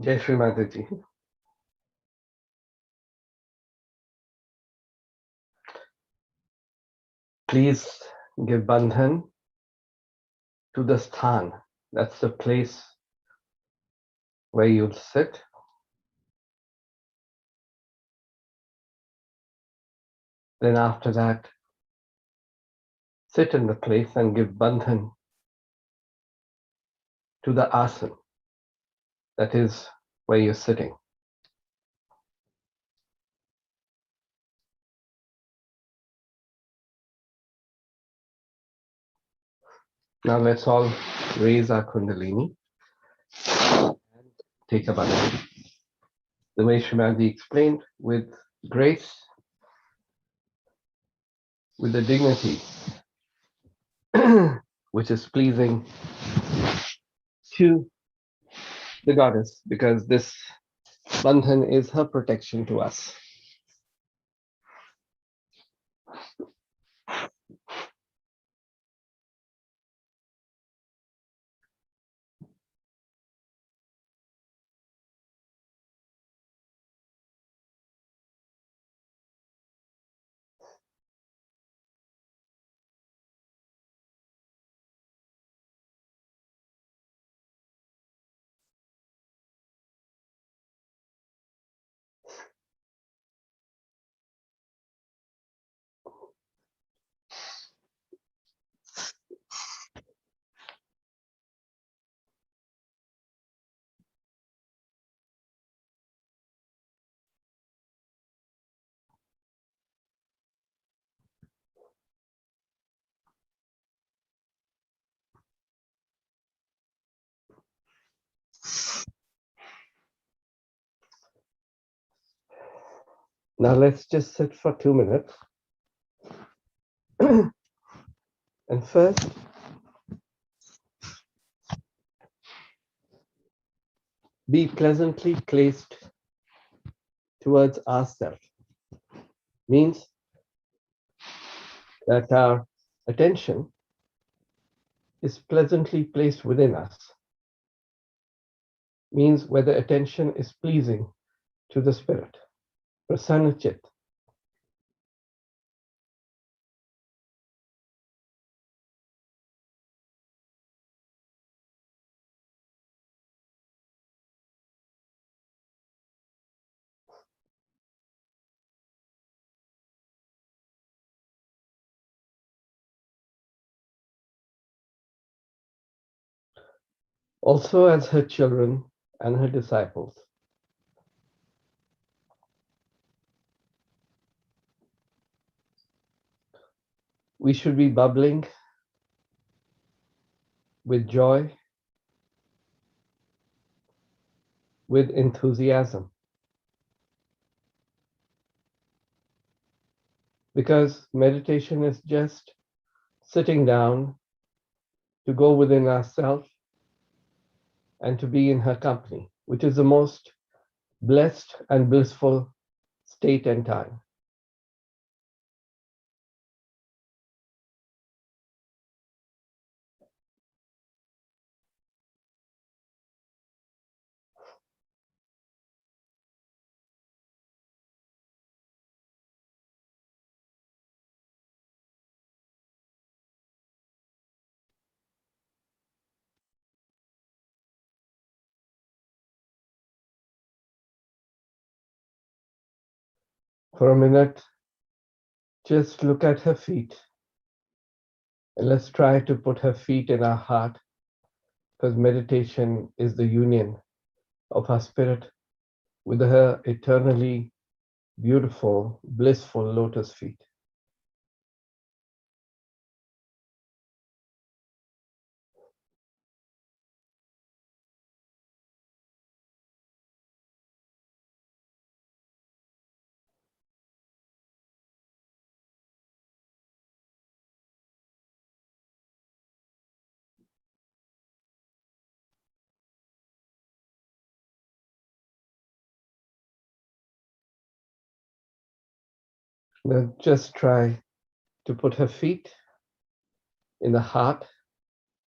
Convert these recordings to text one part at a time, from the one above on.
Jai Shri Mataji. Please give bandhan to the sthan. That's the place where you'll sit. Then after that, sit in the place and give bandhan to the asan. That is where you're sitting. Now let's all raise our kundalini and take a bandhan. The way Srimati explained, with grace, with the dignity which is pleasing to the goddess, because this bandhan is her protection to us. Now let's just sit for 2 minutes. And first, be pleasantly placed towards ourselves. Means that our attention is pleasantly placed within us. Means whether attention is pleasing to the spirit. Prasanna-chit. Also as her children and her disciples. We should be bubbling with joy, with enthusiasm. Because meditation is just sitting down to go within ourselves and to be in her company, which is the most blessed and blissful state and time. For a minute, just look at her feet and let's try to put her feet in our heart, because meditation is the union of our spirit with her eternally beautiful, blissful lotus feet. Now just try to put her feet in the heart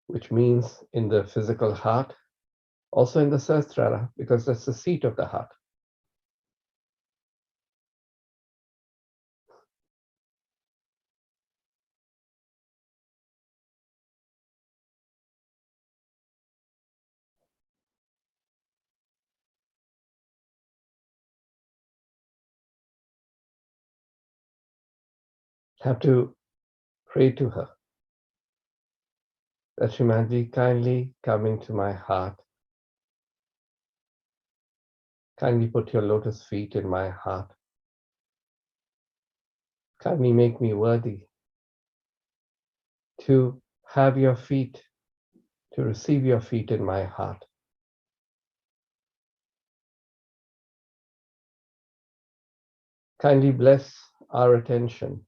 which means in the physical heart, also in the Sahasrara, because that's the seat of the heart. Have to pray to her that Shrimanji, kindly come into my heart. Kindly put your lotus feet in my heart. Kindly make me worthy to have your feet, to receive your feet in my heart. Kindly bless our attention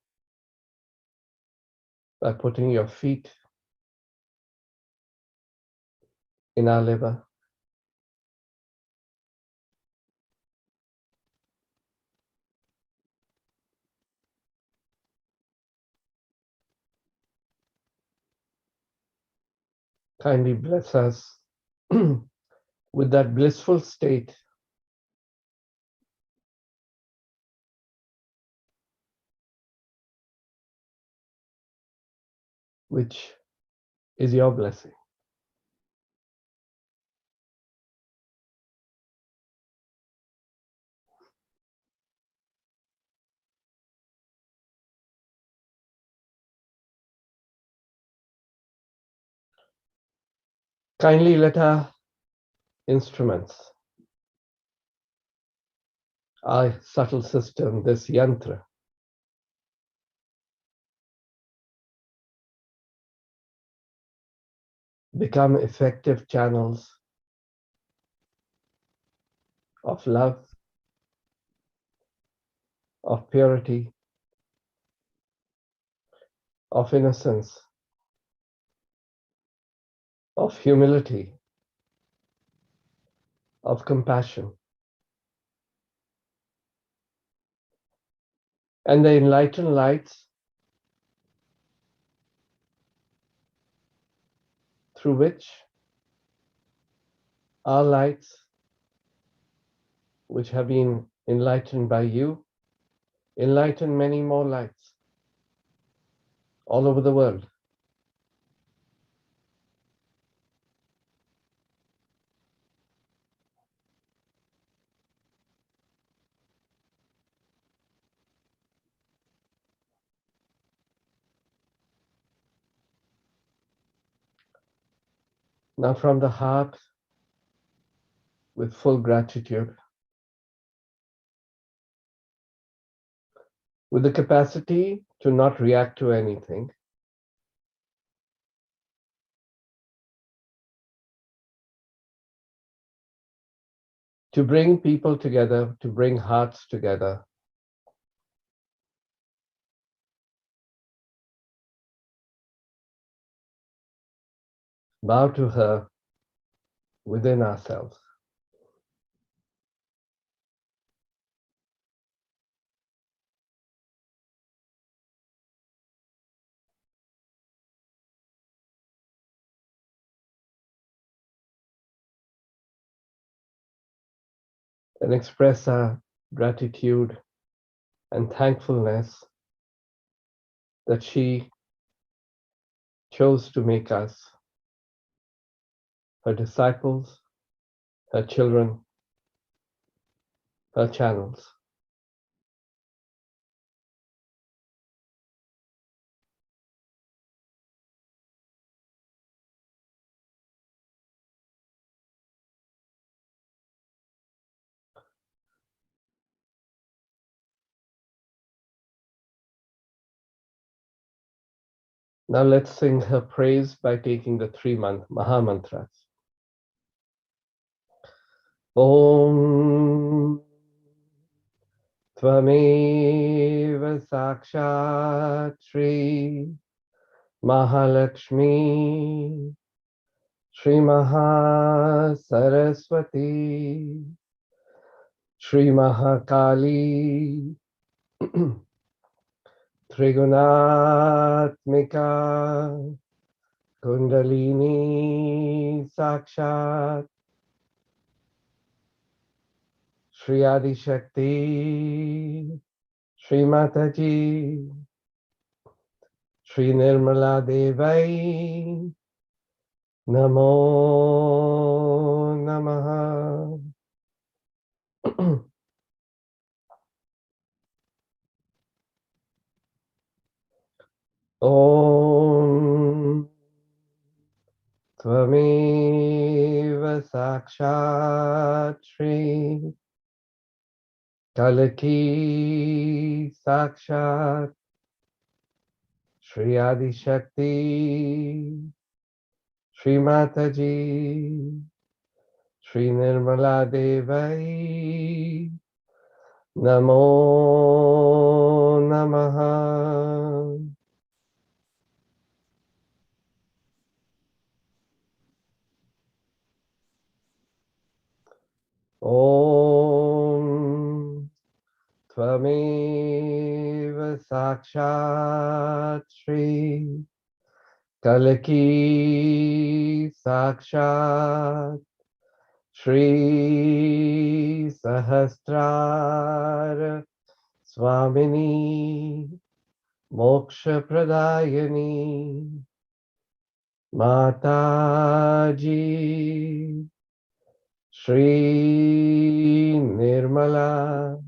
by putting your feet in our liver. Kindly bless us with that blissful state which is your blessing. Kindly let our instruments, our subtle system, this yantra, become effective channels of love, of purity, of innocence, of humility, of compassion. And the enlightened lights through which our lights, which have been enlightened by you, enlighten many more lights all over the world. Now from the heart, with full gratitude, with the capacity to not react to anything, to bring people together, to bring hearts together. Bow to her within ourselves. And express our gratitude and thankfulness that she chose to make us her disciples, her children, her channels. Now let's sing her praise by taking the three Maha Mantras. Om Tvameva Sakshat Shri Mahalakshmi Shri Maha Saraswati Shri Mahakali Trigunatmika Kundalini Sakshat Shri Adi Shakti Shri Mataji Shri Nirmala Devai Namo Namaha. Om Tvameva Sakshat Shri Kalaki Sakshat Shri Adi Shakti Shri Mataji Shri Nirmala Devai Namo Namaha. Om Tvameva Sakshat Shri Kalaki Sakshat Shri Sahasrara Swamini Moksha Pradayani Mataji Shri Nirmala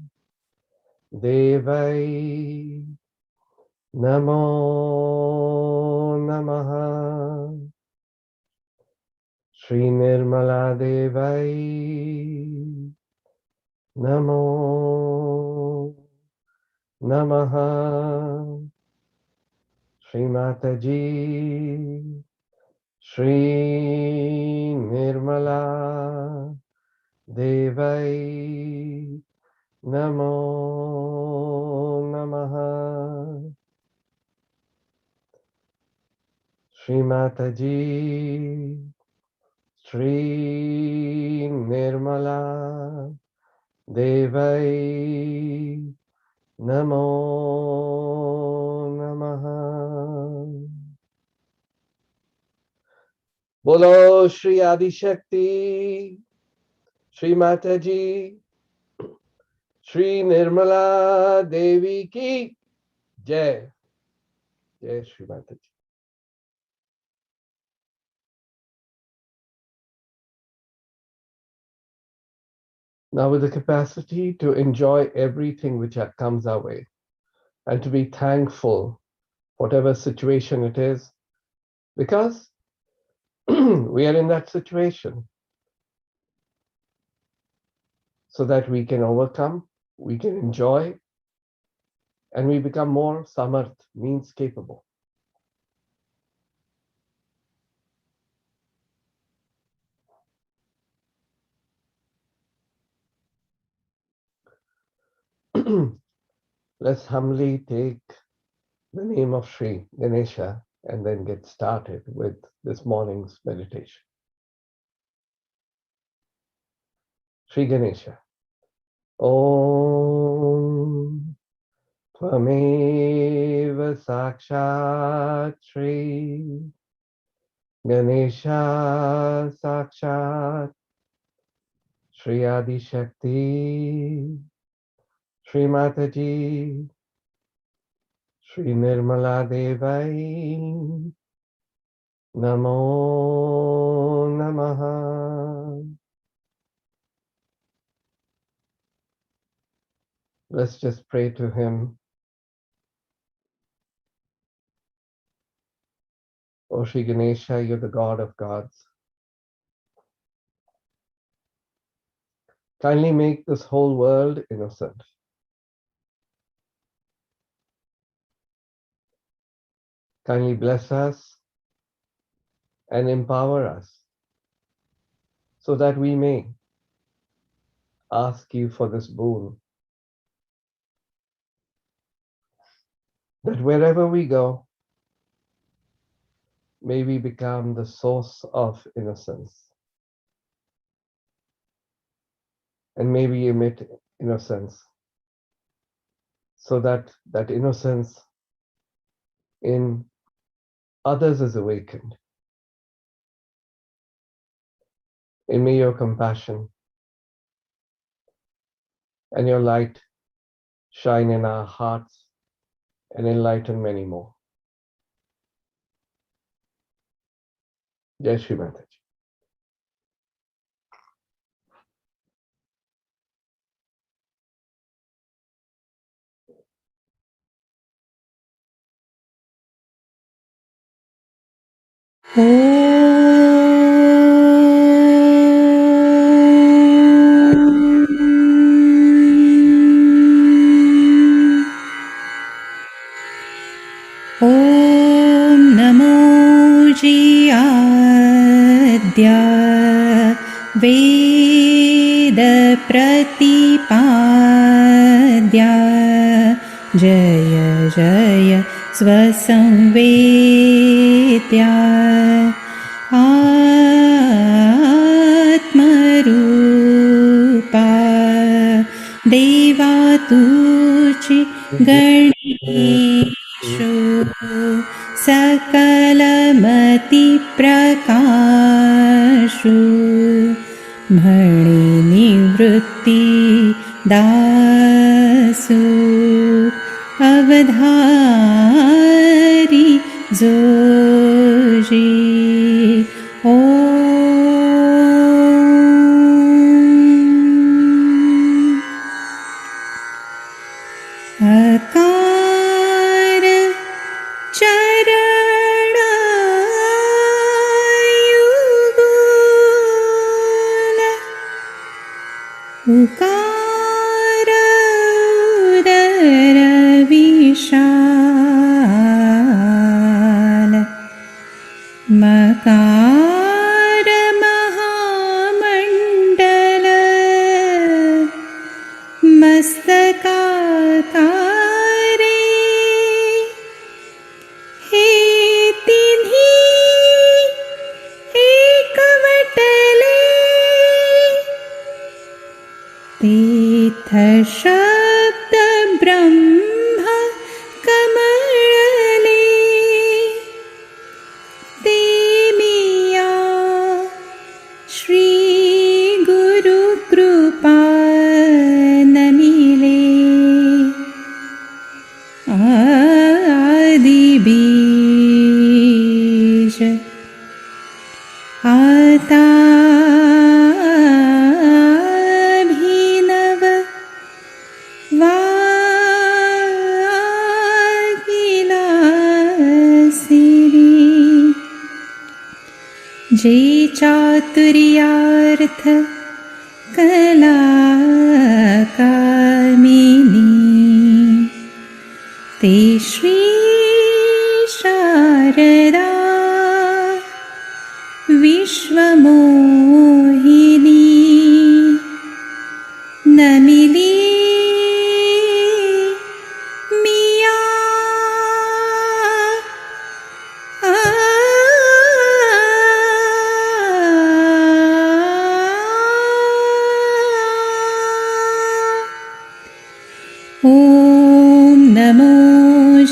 Devai Namo Namaha. Shri Nirmala Devai Namo Namaha. Shri Mataji Shri Nirmala Devai Namo Namaha. Shri Mataji Shri Nirmala Devai Namo Namaha. Bolo Shri Adi Shakti Shri Mataji Shri Nirmala Devi ki Jai. Jai Shri Mataji. Now with the capacity to enjoy everything which comes our way and to be thankful, whatever situation it is, because we are in that situation, so that we can overcome, we can enjoy, and we become more samarth, means capable. Let's humbly take the name of Sri Ganesha and then get started with this morning's meditation. Sri Ganesha. Om Tvameva Sakshat Shri Ganesha Sakshat Shri Adi Shakti Shri Mataji Shri Nirmala Devai Namo Namaha. Let's just pray to him. O Shri Ganesha, you're the God of gods. Kindly make this whole world innocent. Kindly bless us and empower us so that we may ask you for this boon, that wherever we go, may we become the source of innocence, and may we emit innocence, so that that innocence in others is awakened, and may your compassion and your light shine in our hearts and enlighten many more. Jai Shri Mataji. ॐ नमो जियाद्य वेदप्रतिपाद्य जय जय स्वसंवेद्या आत्मरूपा देवा तुचि गणेशो सकलमतिप्रकाशो मणिनिवृत्ति दासु अवधारी जोजी ॐ अकार चरणायुगुल उकार उदरविशाल मकार महामण्डल मस्तकाकारे हे तिन्हि एकवटले तीर्थशब्द ब्रह्म कमलले तेमिया श्री गुरु कृपा नमिले आदि बीज आताभिनव वागिलासिनी जे चातुर्यार्थ कला कामिनी ते श्री शारदा विश्वमोहिनी नमिली मिया ॐ नमो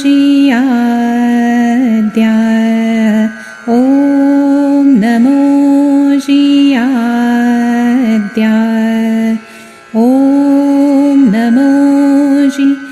जियाद्य ॐ नमो जियाद्य ॐ नमो जियाद्य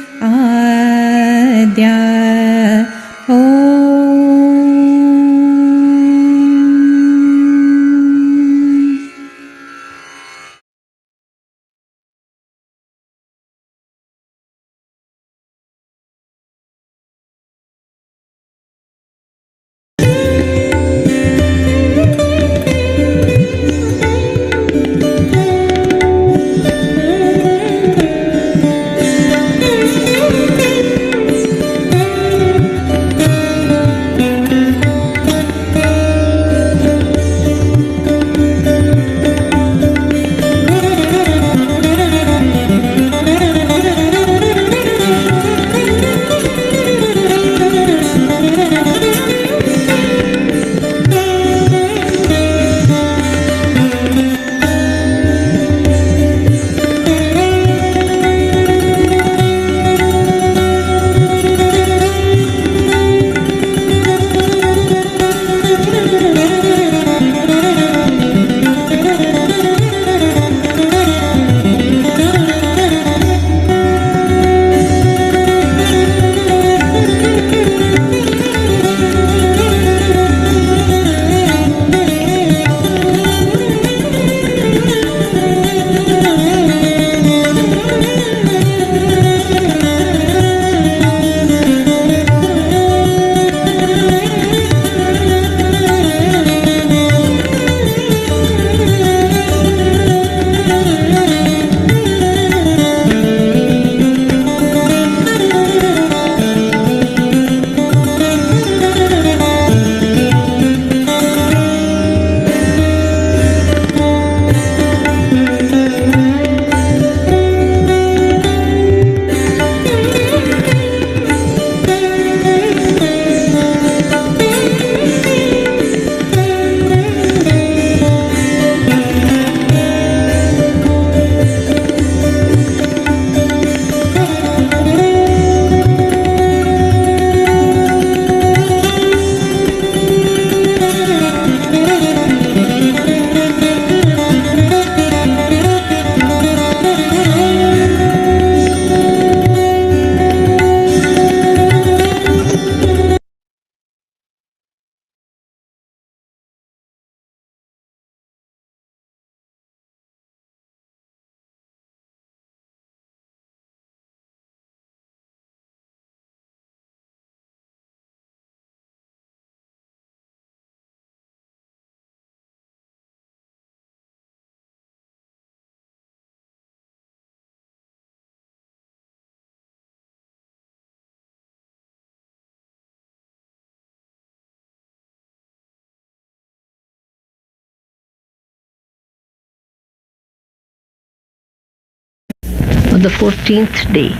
on the 14th day.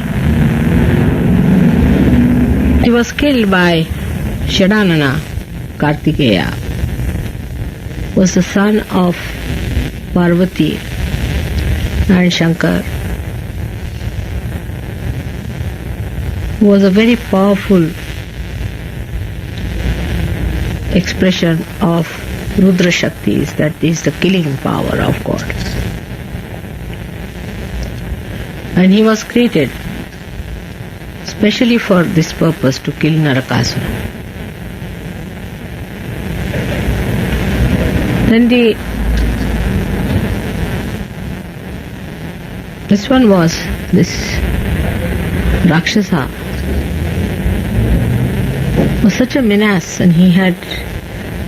He was killed by Shadanana Kartikeya, was the son of Parvati and Shankar, who was a very powerful expression of Rudra Shaktis, that is the killing power of God. And he was created specially for this purpose, to kill Narakasura. Then this one was this Rakshasa was such a menace, and he had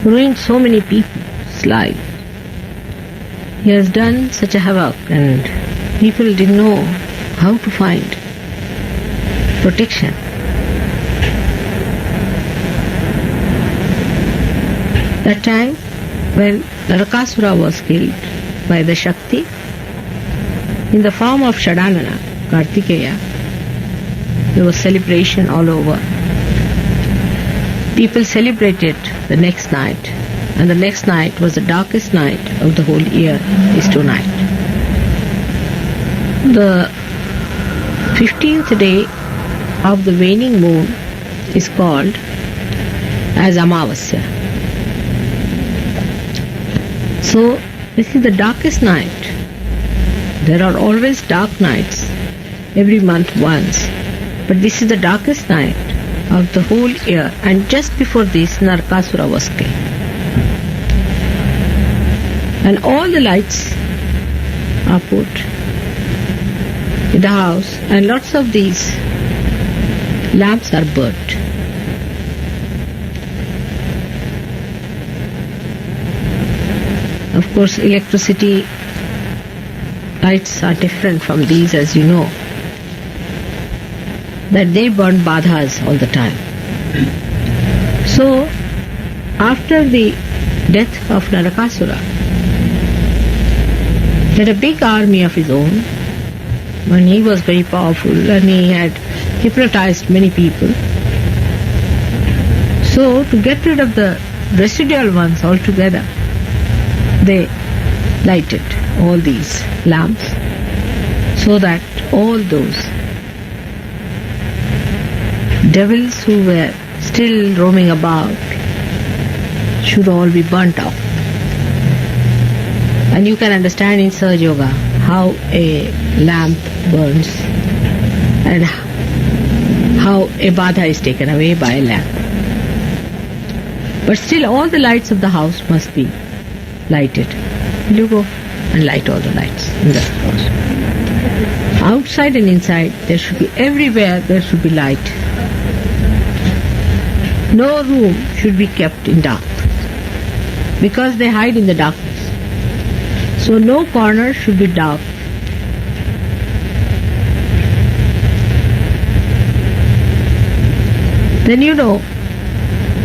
ruined so many people's lives. He has done such a havoc, and people didn't know how to find protection. That time when Narakasura was killed by the Shakti in the form of Shadanana Kartikeya, there was celebration all over. People celebrated the next night, and the next night was the darkest night of the whole year, is tonight. The 15th day of the waning moon is called as Amavasya. So this is the darkest night. There are always dark nights, every month once, but this is the darkest night of the whole year, and just before this Narakasura was killed. And all the lights are put in the house, and lots of these lamps are burnt. Of course, electricity lights are different from these, as you know, that they burn badhas all the time. So, after the death of Narakasura, he had a big army of his own, and he was very powerful, and he had hypnotized many people. So, to get rid of the residual ones altogether, they lighted all these lamps so that all those devils who were still roaming about should all be burnt out. And you can understand in Sahaja Yoga how a lamp burns and how a badha is taken away by a lamp. But still all the lights of the house must be lighted. Will you go and light all the lights in the house? Outside and inside, there should be, everywhere there should be light. No room should be kept in dark, because they hide in the darkness. So no corner should be dark. Then you know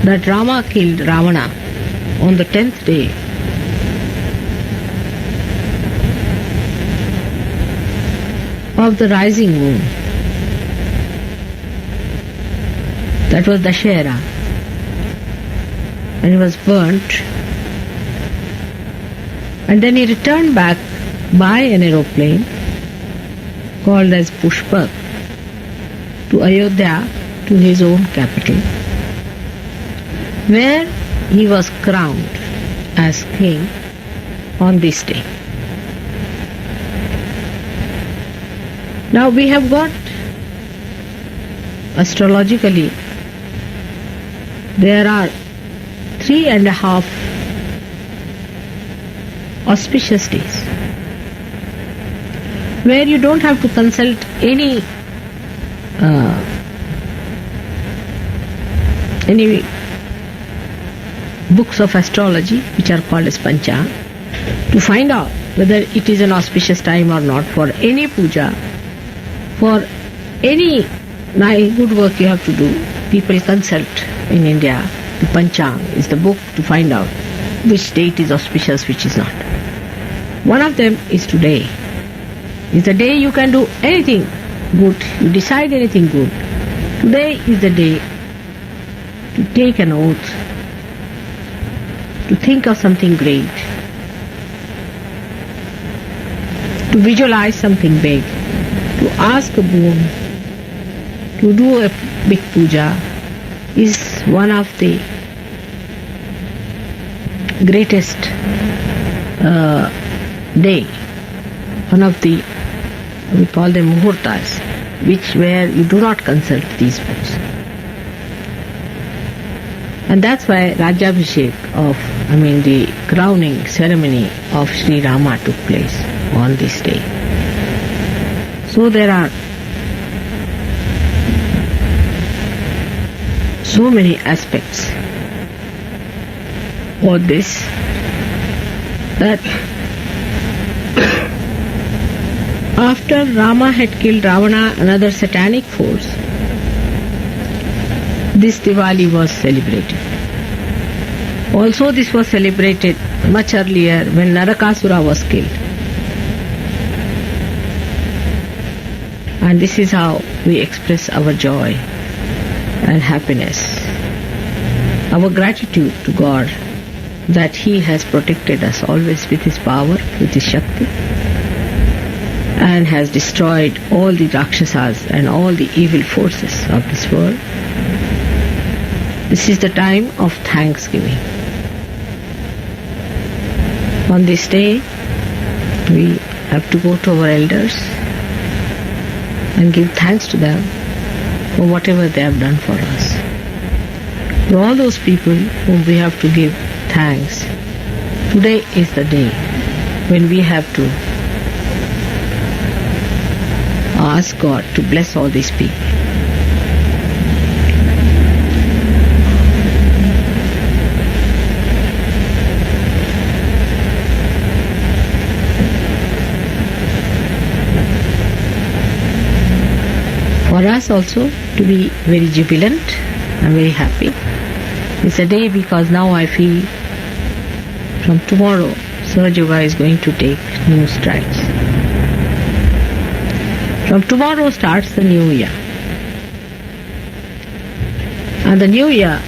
that Rama killed Ravana on the 10th day. Of the rising moon. That was Dashera. And he was burnt. And then he returned back by an aeroplane called as Pushpak to Ayodhya, to his own capital, where he was crowned as king on this day. Now we have got, astrologically, there are 3.5 auspicious days where you don't have to consult any books of astrology, which are called as Panchang, to find out whether it is an auspicious time or not for any puja, for any good work you have to do. People consult in India. The Panchang is the book to find out which date is auspicious, which is not. One of them is today. is the day you can do anything good, you decide anything good. Today is the day to take an oath, to think of something great, to visualize something big, to ask a boon, to do a big puja is one of the greatest day, one of the, we call them muhurtas, where you do not consult these books. And that's why Rajabhishek the crowning ceremony of Sri Rama took place on this day. So there are so many aspects of this that after Rama had killed Ravana, another satanic force, this Diwali was celebrated. Also this was celebrated much earlier when Narakasura was killed. And this is how we express our joy and happiness, our gratitude to God that He has protected us always with His power, with His Shakti, and has destroyed all the Rakshasas and all the evil forces of this world. This is the time of thanksgiving. On this day, we have to go to our elders and give thanks to them for whatever they have done for us. For all those people whom we have to give thanks, today is the day when we have to ask God to bless all these people. For us also to be very jubilant and very happy. It's a day because now I feel from tomorrow Sahaja Yoga is going to take new strides. From tomorrow starts the new year. And the new year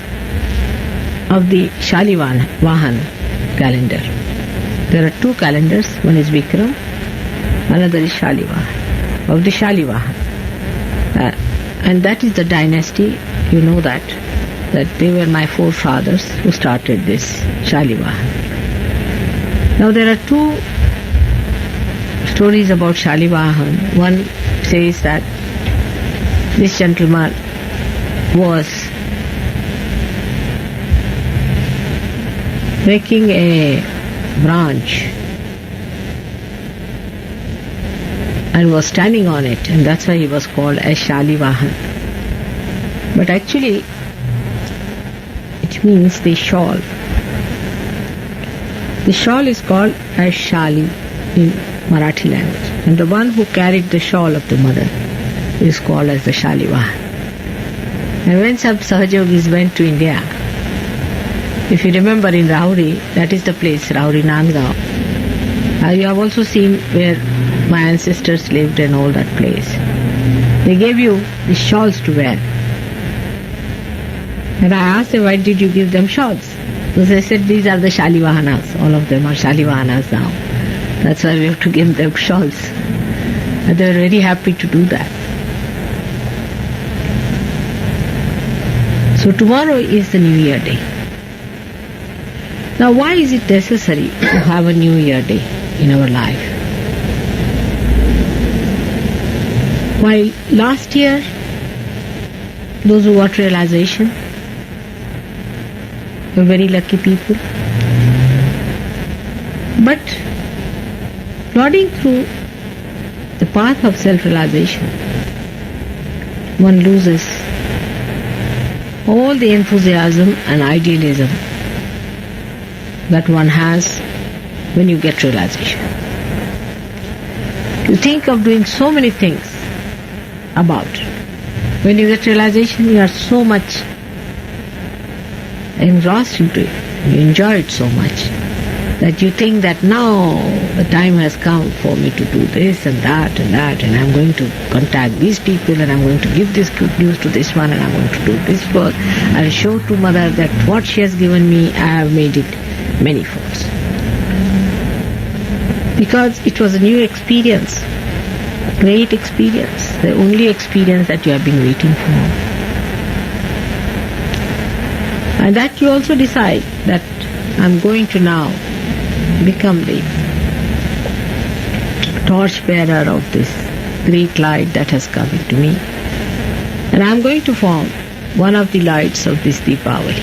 of the Shalivahan calendar. There are two calendars, one is Vikram, another is Shalivahan, of the Shalivahan. And that is the dynasty, you know that they were my forefathers who started this Shalivahan. Now there are two stories about Shalivahan. One says that this gentleman was making a branch and was standing on it, and that's why he was called as Shalivahan. But actually, it means the shawl. The shawl is called as Shali in Marathi language, and the one who carried the shawl of the mother is called as the Shalivahan. And when some Sahaja Yogis went to India, if you remember in Rauri, that is the place, Rauri Nandgaon, you have also seen where my ancestors lived and all that place. They gave you the shawls to wear. And I asked them, why did you give them shawls? So they said, these are the Shalivahanas. All of them are Shalivahanas now. That's why we have to give them shawls. And they were very happy to do that. So tomorrow is the New Year Day. Now why is it necessary to have a New Year Day in our life? While last year, those who got realization were very lucky people. But plodding through the path of self-realization, one loses all the enthusiasm and idealism that one has when you get realization. You think of doing so many things about. When you get realization, you are so much engrossed into it. You enjoy it so much. that you think that now the time has come for me to do this and that and that, and I'm going to contact these people, and I'm going to give this good news to this one, and I'm going to do this work. I'll show to mother that what she has given me, I have made it many folds. Because it was a new experience, a great experience, the only experience that you have been waiting for. And that you also decide that I'm going to now become the torchbearer of this great light that has come into me. And I'm going to form one of the lights of this Deepavali.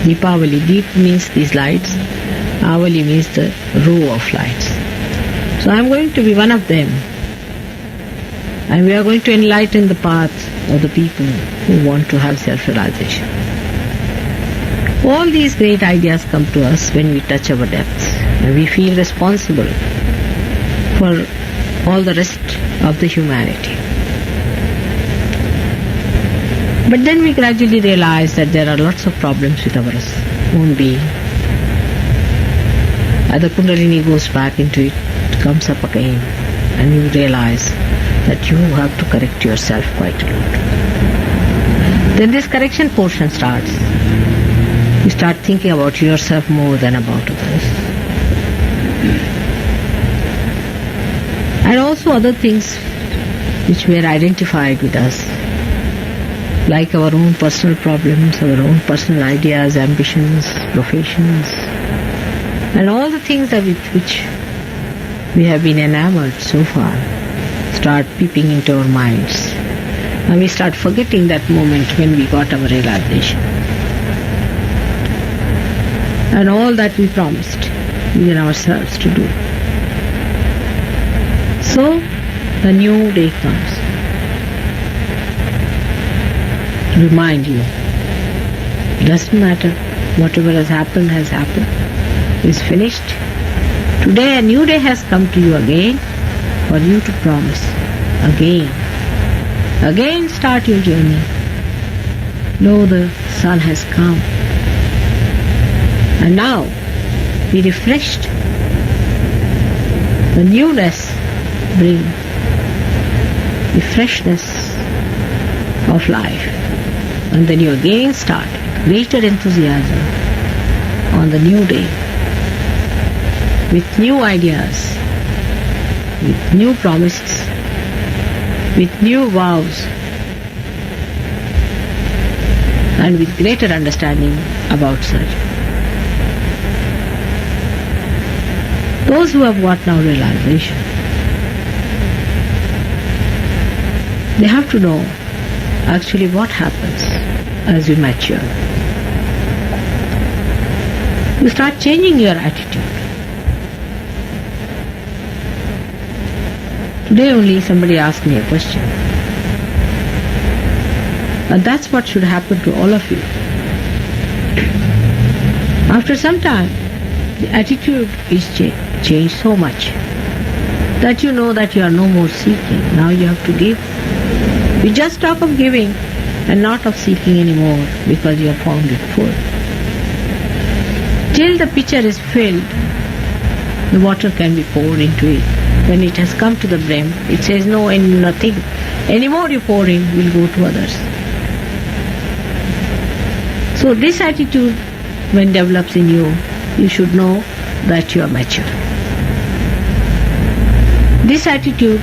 Deepavali, Deep means these lights, Avali means the row of lights. So I'm going to be one of them. And we are going to enlighten the path of the people who want to have self-realization. All these great ideas come to us when we touch our depths, and we feel responsible for all the rest of the humanity. But then we gradually realize that there are lots of problems with our own being. As the Kundalini goes back into it, comes up again, and you realize that you have to correct yourself quite a lot. Then this correction portion starts. You start thinking about yourself more than about others. And also other things which were identified with us, like our own personal problems, our own personal ideas, ambitions, professions, and all the things that with which we have been enamored so far, start peeping into our minds. And we start forgetting that moment when we got our realization. And all that we promised within ourselves to do. So, the new day comes. To remind you, it doesn't matter, whatever has happened, is finished. Today a new day has come to you again, for you to promise again. Again start your journey. Lo, the sun has come. And now, be refreshed. The newness brings the freshness of life. And then you again start with greater enthusiasm on the new day, with new ideas, with new promises, with new vows, and with greater understanding about surgery. Those who have got now realization, they have to know actually what happens as you mature. You start changing your attitude. Today only somebody asked me a question. And that's what should happen to all of you. After some time, the attitude is changed so much that you know that you are no more seeking. Now you have to give. We just talk of giving and not of seeking anymore because you have found it full. Till the pitcher is filled, the water can be poured into it. When it has come to the brim, it says no and nothing. Any more you pour in will go to others. So this attitude, when develops in you, you should know that you are mature. This attitude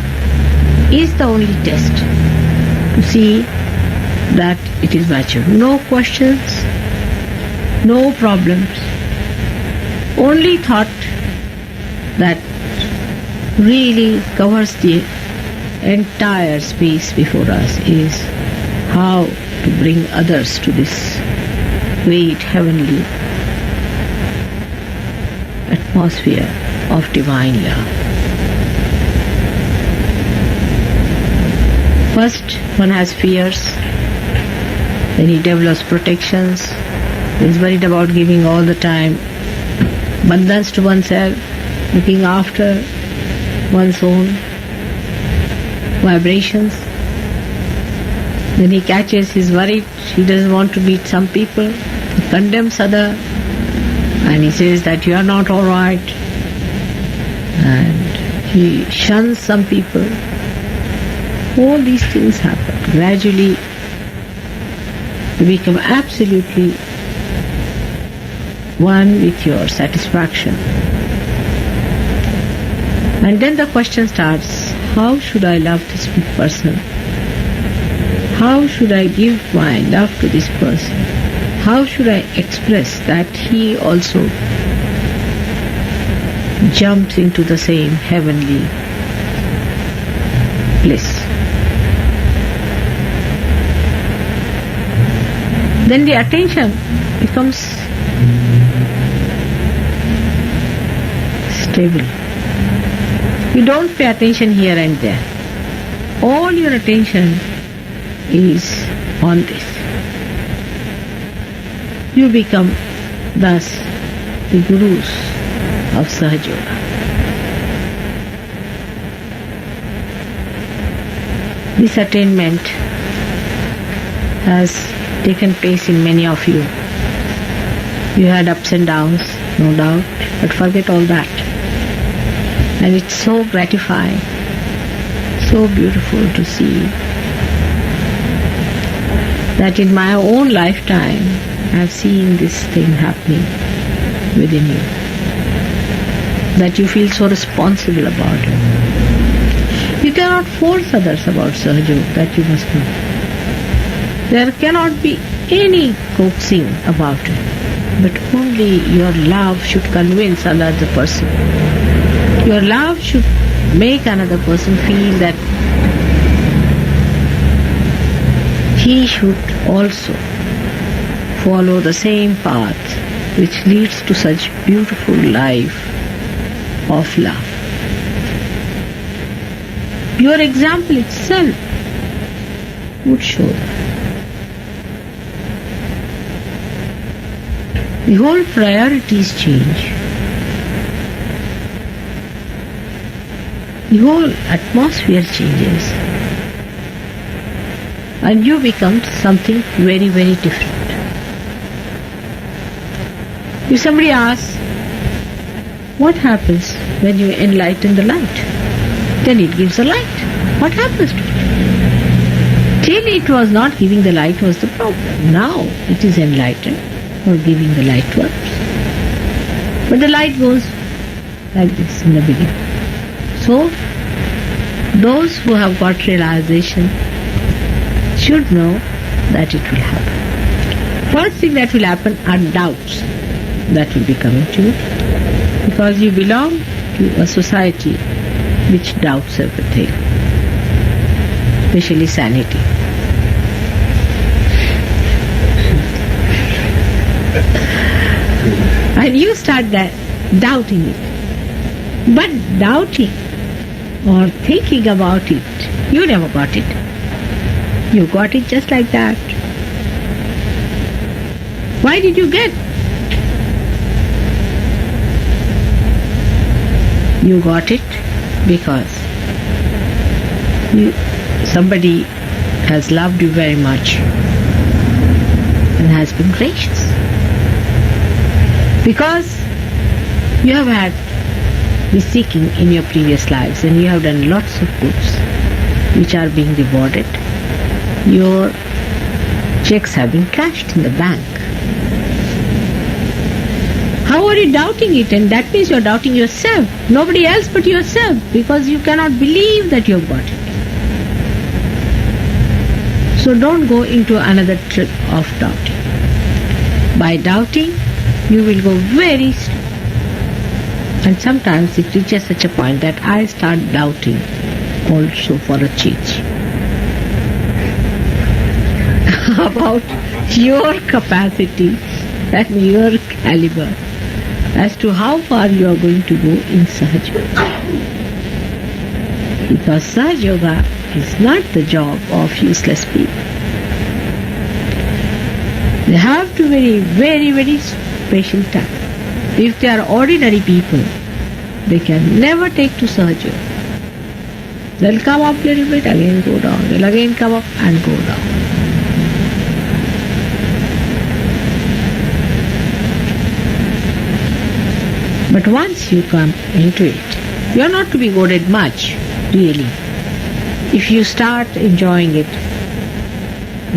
is the only test to see that it is mature. No questions, no problems. Only thought that really covers the entire space before us is how to bring others to this great heavenly atmosphere of divine love. First, one has fears, then he develops protections, he's worried about giving all the time bandhans to oneself, looking after one's own vibrations. Then he catches, he's worried, he doesn't want to meet some people, he condemns other, and he says that you are not all right, and he shuns some people. All these things happen. Gradually, you become absolutely one with your satisfaction. And then the question starts, how should I love this person? How should I give my love to this person? How should I express that he also jumps into the same heavenly bliss? Then the attention becomes stable. You don't pay attention here and there. All your attention is on this. You become thus the gurus of Sahaja Yoga. This attainment has taken place in many of you. You had ups and downs, no doubt, but forget all that. And it's so gratifying, so beautiful to see that in my own lifetime I have seen this thing happening within you, that you feel so responsible about it. You cannot force others about Sahaja Yoga, that you must know. There cannot be any coaxing about it, but only your love should convince another person. Your love should make another person feel that he should also follow the same path which leads to such beautiful life of love. Your example itself would show that. The whole priorities change. The whole atmosphere changes. And you become something very, very different. If somebody asks, what happens when you enlighten the light? Then it gives a light. What happens to it? Till it was not giving the light was the problem. Now it is enlightened or giving the light to others. But the light goes like this in the beginning. So, those who have got realization should know that it will happen. First thing that will happen are doubts that will be coming to you, because you belong to a society which doubts everything, especially sanity. And you start doubting it. But doubting or thinking about it, you never got it. You got it just like that. Why did you get? You got it because somebody has loved you very much and has been gracious. Because you have had the seeking in your previous lives and you have done lots of goods which are being rewarded. Your checks have been cashed in the bank. How are you doubting it? And that means you are doubting yourself. Nobody else but yourself, because you cannot believe that you have got it. So don't go into another trip of doubting. By doubting, you will go very slow. And sometimes it reaches such a point that I start doubting also for a change about your capacity and your caliber as to how far you are going to go in Sahaja Yoga. Because Sahaja Yoga is not the job of useless people. They have to be very, very special time. If they are ordinary people, they can never take to Sahaja Yoga. They'll come up a little bit, again go down. They'll again come up and go down. But once you come into it, you are not to be goaded much, really. If you start enjoying it,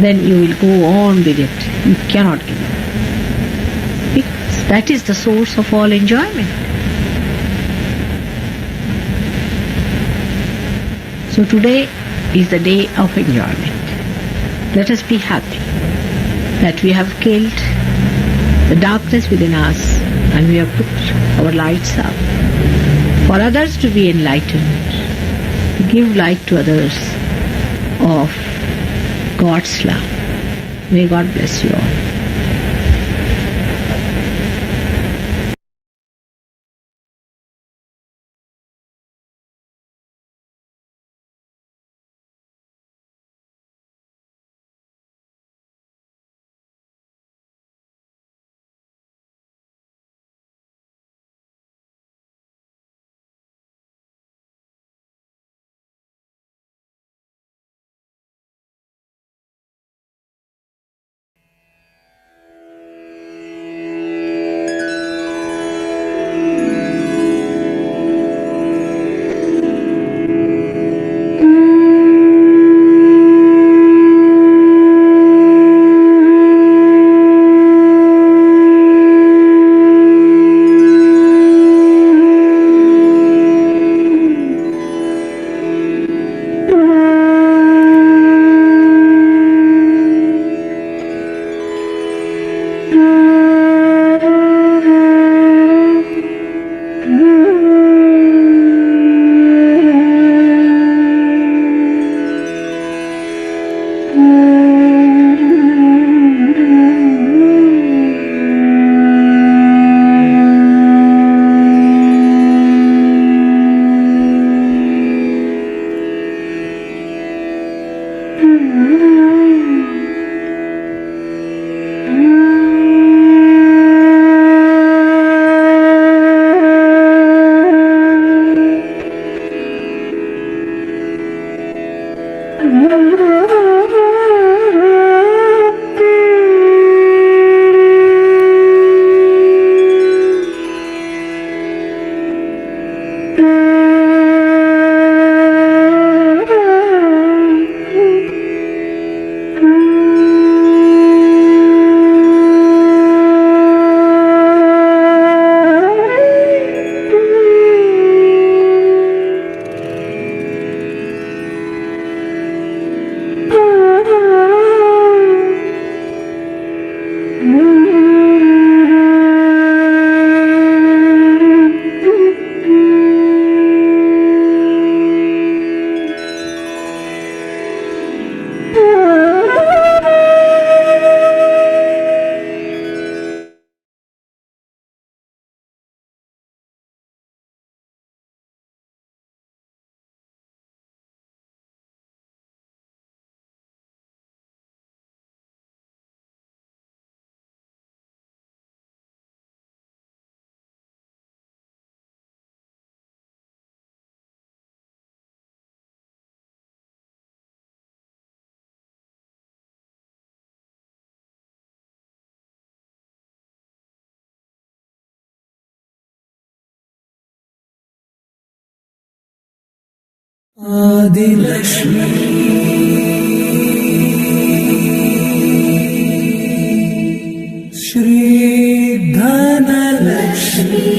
then you will go on with it. You cannot give up. Because that is the source of all enjoyment. So today is the day of enjoyment. Let us be happy that we have killed the darkness within us and we have put our lights up for others to be enlightened, to give light to others of God's love. May God bless you all. Adilakshmi Shri Dhanlaxmi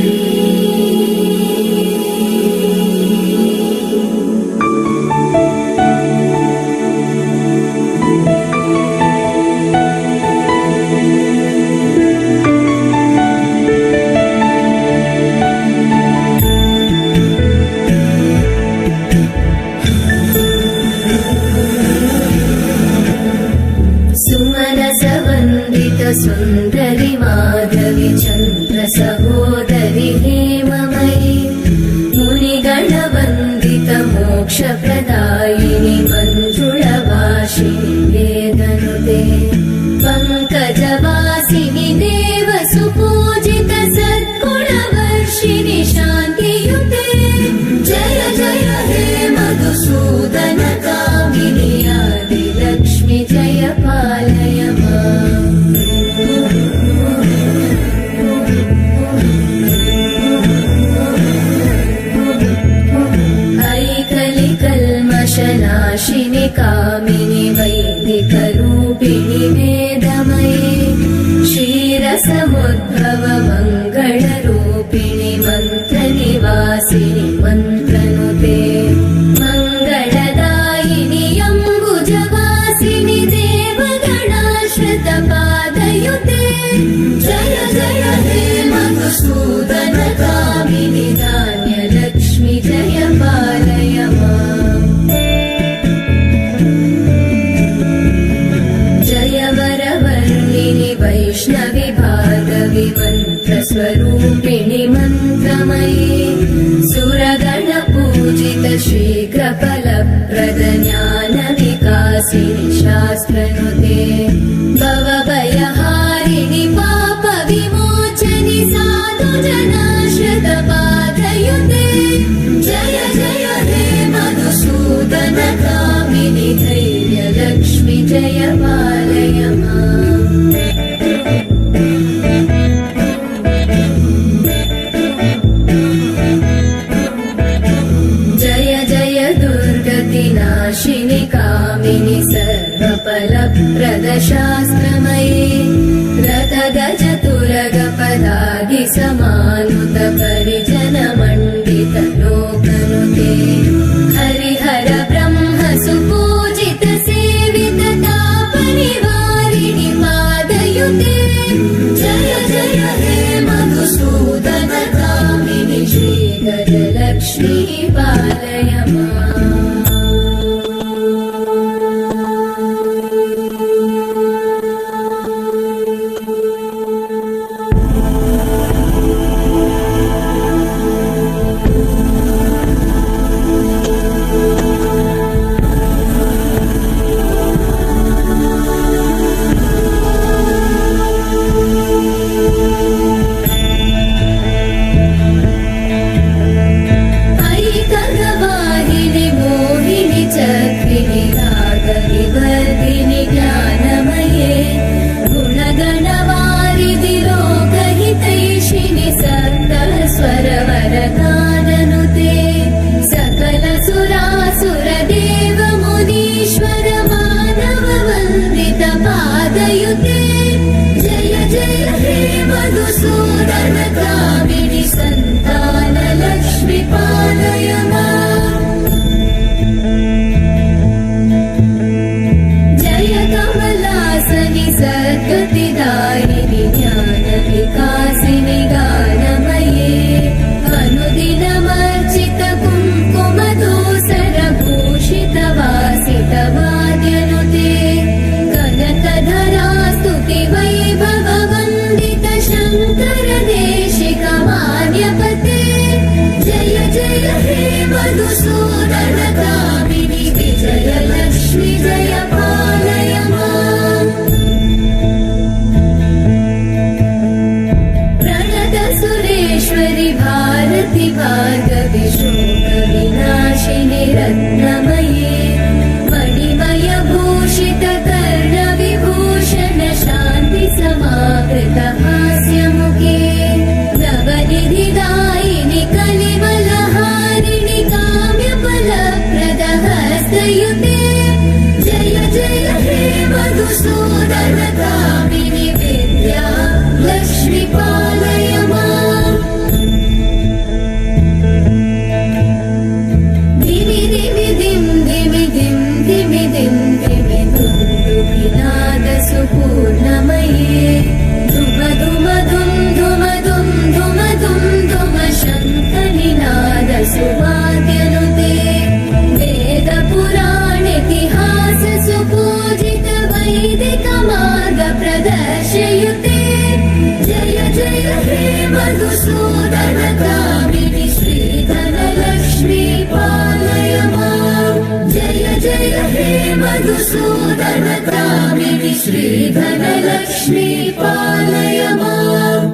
कल्मषनाशिनि कामिनि वैदिकरूपिणि वेदमये क्षीरसमुद्भव मङ्गलरूपिणि मन्त्रनिवासिनि मन्त्रनुते मङ्गलदायिनि अम्बुजवासिनि देवगणाश्रितपादयुते जय जय हे मधुसूदनकामिनि धान्यलक्ष्मि जय पालय माम् जय वरवर्णिनि वैष्णवि भार्गवि मन्त्रस्वरूपिणि मन्त्रमयि सुरगणपूजित शीघ्रफलप्रद ज्ञानविकासिनि शास्त्रनुते भवभयहारिणि पापविमोचनि साधुजनाश्रितपादयुते जय जय हे मधुसूदनकामिनि धैर्यलक्ष्मि जय पालय माम् जय जय दुर्गतिनाशिनि कामिनि सर्वफलप्रद शास्त्रमयि रथगजतुरगपदादि समानुत परिजनमण्डित लोकनुते हरिहर ब्रह्म सुपूजित सेवित तापनिवारिणि पादयुते जय जय हे मधुसूदनकामिनि श्रीगजलक्ष्मी पालय माम् ऐकगवाहिनि मोहिनि चक्रिणि रागविवर्धिनि ज्ञानमये गुणगणवारिधि लोकहितैषिणि सप्तस्वरवरगाननुते सकलसुरासुरदेव मुनीश्वर मानववन्दित पादयुते जय जय हे मधुसूदनकामिनि सन्तानलक्ष्मि पालय माम् जय कमलासनि सद्गतिदायिनि ज्ञानविकासिनि गानमये अनुदिनमर्चित कुङ्कुमदोसरभूषित वासित वाद्यनुते कनकधरा स्तुति वैभववन्दित शङ्कर देशिकमान्यपते जय जय हे मधुसूदनकामिनि विजयलक्ष्मि जय पालय माम् प्रणत सुरेश्वरि भारति भार्गवि शोकविनाशिनि रत्नमये मणिमय भूषित कर्णविभूषण शान्ति समावृत हास्यमुखे नवनिधिदायिनि कलिवलहारिणि काम्यफलप्रद हस्तयुते जय जय हे मधुसूदनकामिनि विद्या लक्ष्मि पालय माम् धिमि धिमि धिं धिमि धिं धिमि धिं धिमि दुन्दुभिनाद सुपूर्णमये धुम धुम धुं धुम धुं धुम धुं धुम शङ्खनिनाद सुवाद्यनुते वेद पुराणेतिहास सुपूजित वैदिक मार्ग प्रदर्शयुते जय जय हे मधुसूदनकामिनि श्रीधनलक्ष्मी पालय माम् जय जय हे मधुसूदनकामिनि श्रीधनलक्ष्मी पालय माम्।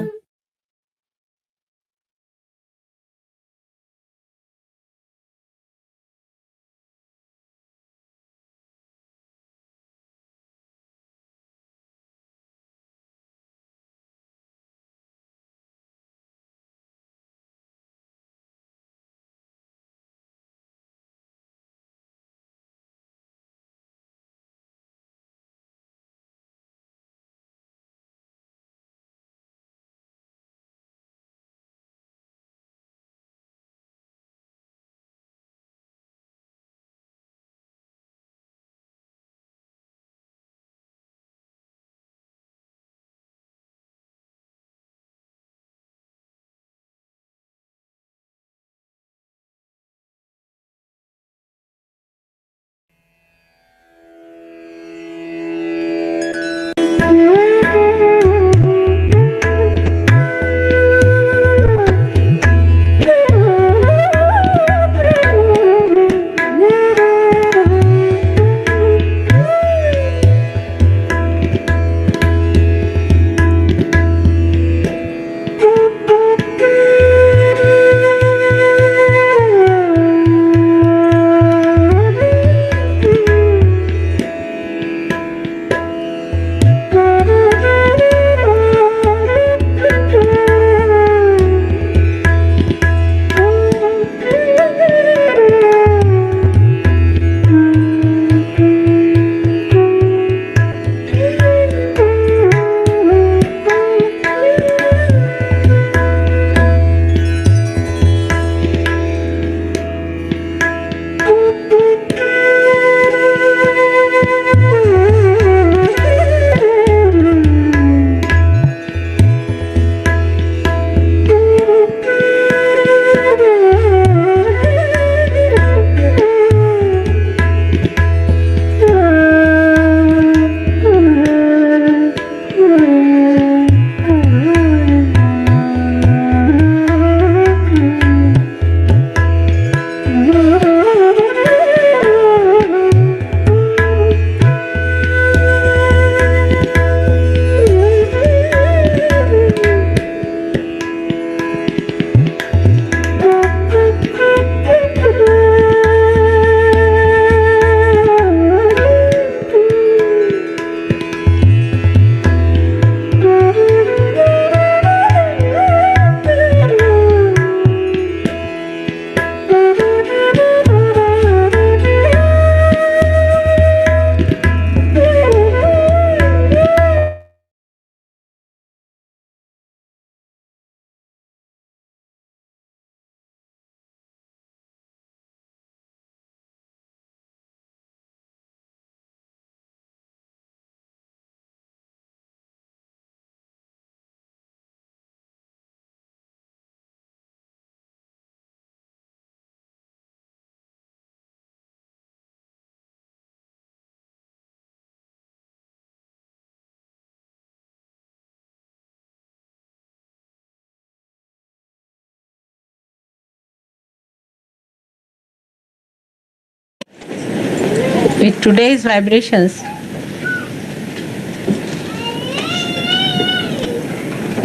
with today's vibrations,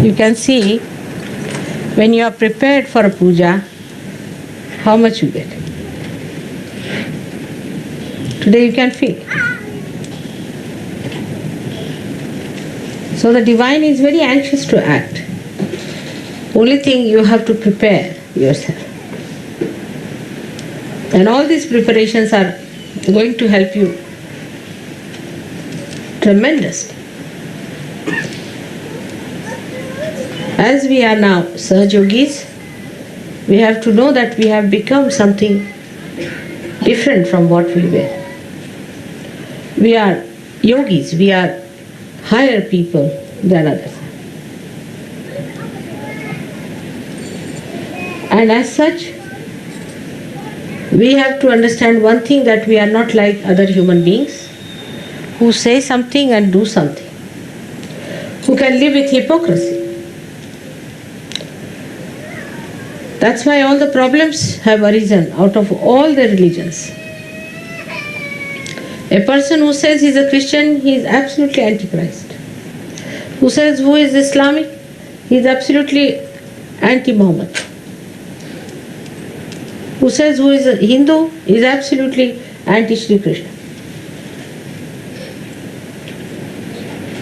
you can see when you are prepared for a puja, how much you get. Today you can feel. So the divine is very anxious to act. Only thing you have to prepare yourself. And all these preparations are going to help you tremendously. As we are now Sahaj Yogis, we have to know that we have become something different from what we were. We are yogis, we are higher people than others. And as such, we have to understand one thing, that we are not like other human beings who say something and do something, who can live with hypocrisy. That's why all the problems have arisen out of all the religions. A person who says he is a Christian, he is absolutely antichrist. Who says who is Islamic, he is absolutely anti-Muhammad. Who says who is a Hindu, is absolutely anti-Shri Krishna.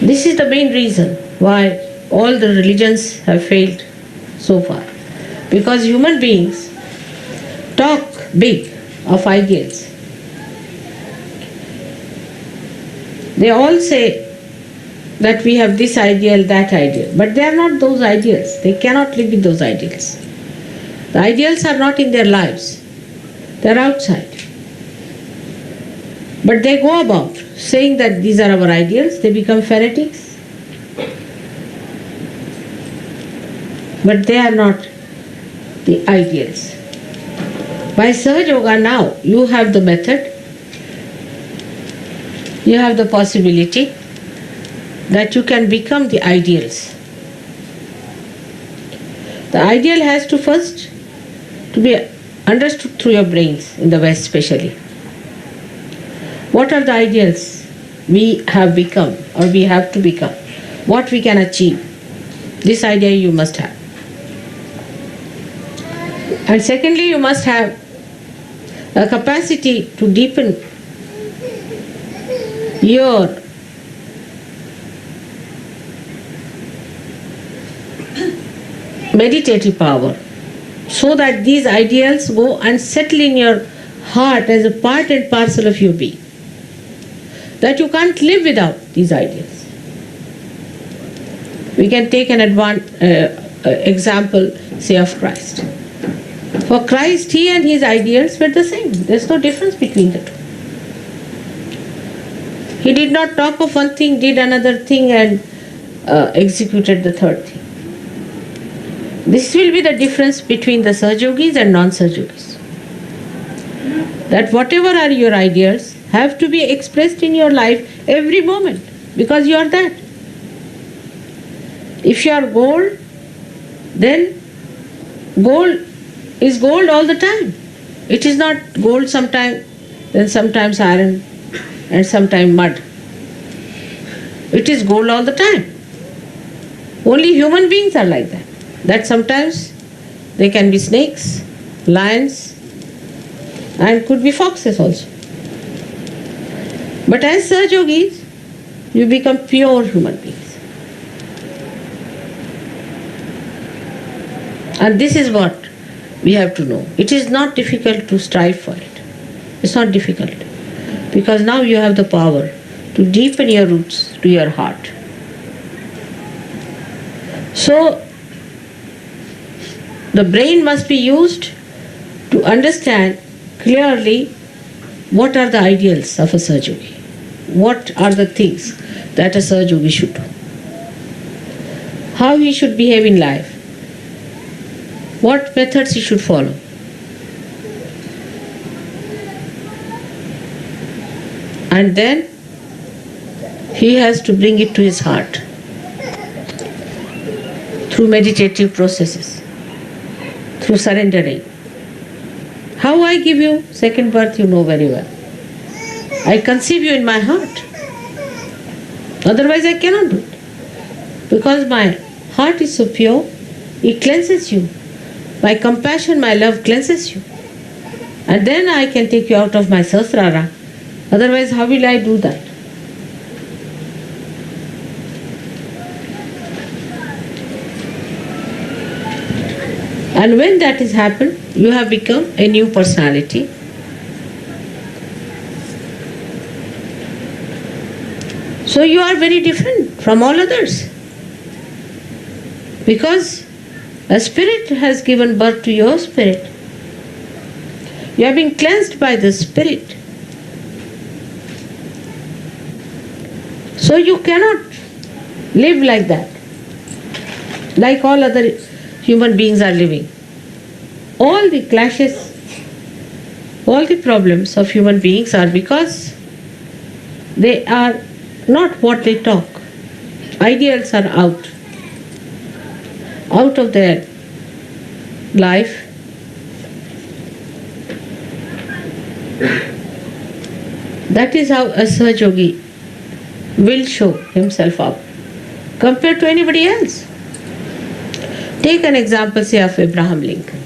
This is the main reason why all the religions have failed so far. Because human beings talk big of ideals. They all say that we have this ideal, that ideal, but they are not those ideals. They cannot live with those ideals. The ideals are not in their lives. They are outside. But they go about saying that these are our ideals. They become fanatics. But they are not the ideals. By Sahaja Yoga now, you have the method, you have the possibility that you can become the ideals. The ideal has to first to be understood through your brains, in the West especially. What are the ideals we have become or we have to become? What we can achieve? This idea you must have. And secondly, you must have a capacity to deepen your meditative power, so that these ideals go and settle in your heart as a part and parcel of your being. That you can't live without these ideals. We can take an example, say, of Christ. For Christ, he and his ideals were the same. There's no difference between the two. He did not talk of one thing, did another thing, and executed the third thing. This will be the difference between the Sahaja Yogis and non-Sahaja Yogis. That whatever are your ideals have to be expressed in your life every moment, because you are that. If you are gold, then gold is gold all the time. It is not gold sometimes, then sometimes iron, and sometimes mud. It is gold all the time. Only human beings are like that. That sometimes they can be snakes, lions, and could be foxes also. But as Sahaja Yogis, you become pure human beings. And this is what we have to know. It is not difficult to strive for it. It's not difficult. Because now you have the power to deepen your roots to your heart. So, the brain must be used to understand clearly what are the ideals of a Sahaja Yogi. What are the things that a Sahaja Yogi should do. How he should behave in life. What methods he should follow. And then he has to bring it to his heart through meditative processes, through surrendering. How I give you second birth, you know very well. I conceive you in my heart. Otherwise I cannot do it. Because my heart is so pure, it cleanses you. My compassion, my love cleanses you. And then I can take you out of my sasrara. Otherwise, how will I do that? And when that has happened, you have become a new personality. So you are very different from all others. Because a spirit has given birth to your spirit. You have been cleansed by the spirit. So you cannot live like that, like all other human beings are living. All the clashes, all the problems of human beings are because they are not what they talk. Ideals are out of their life. That is how a Sahaja Yogi will show himself up compared to anybody else. Take an example, say, of Abraham Lincoln.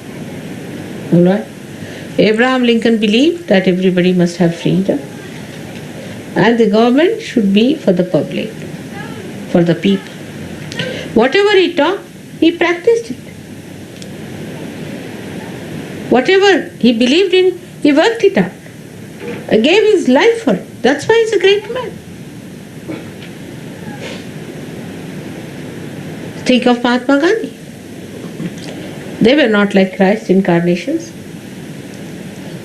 All right? Abraham Lincoln believed that everybody must have freedom and the government should be for the public, for the people. Whatever he taught, he practiced it. Whatever he believed in, he worked it out. Gave his life for it. That's why he's a great man. Think of Mahatma Gandhi. They were not like Christ incarnations.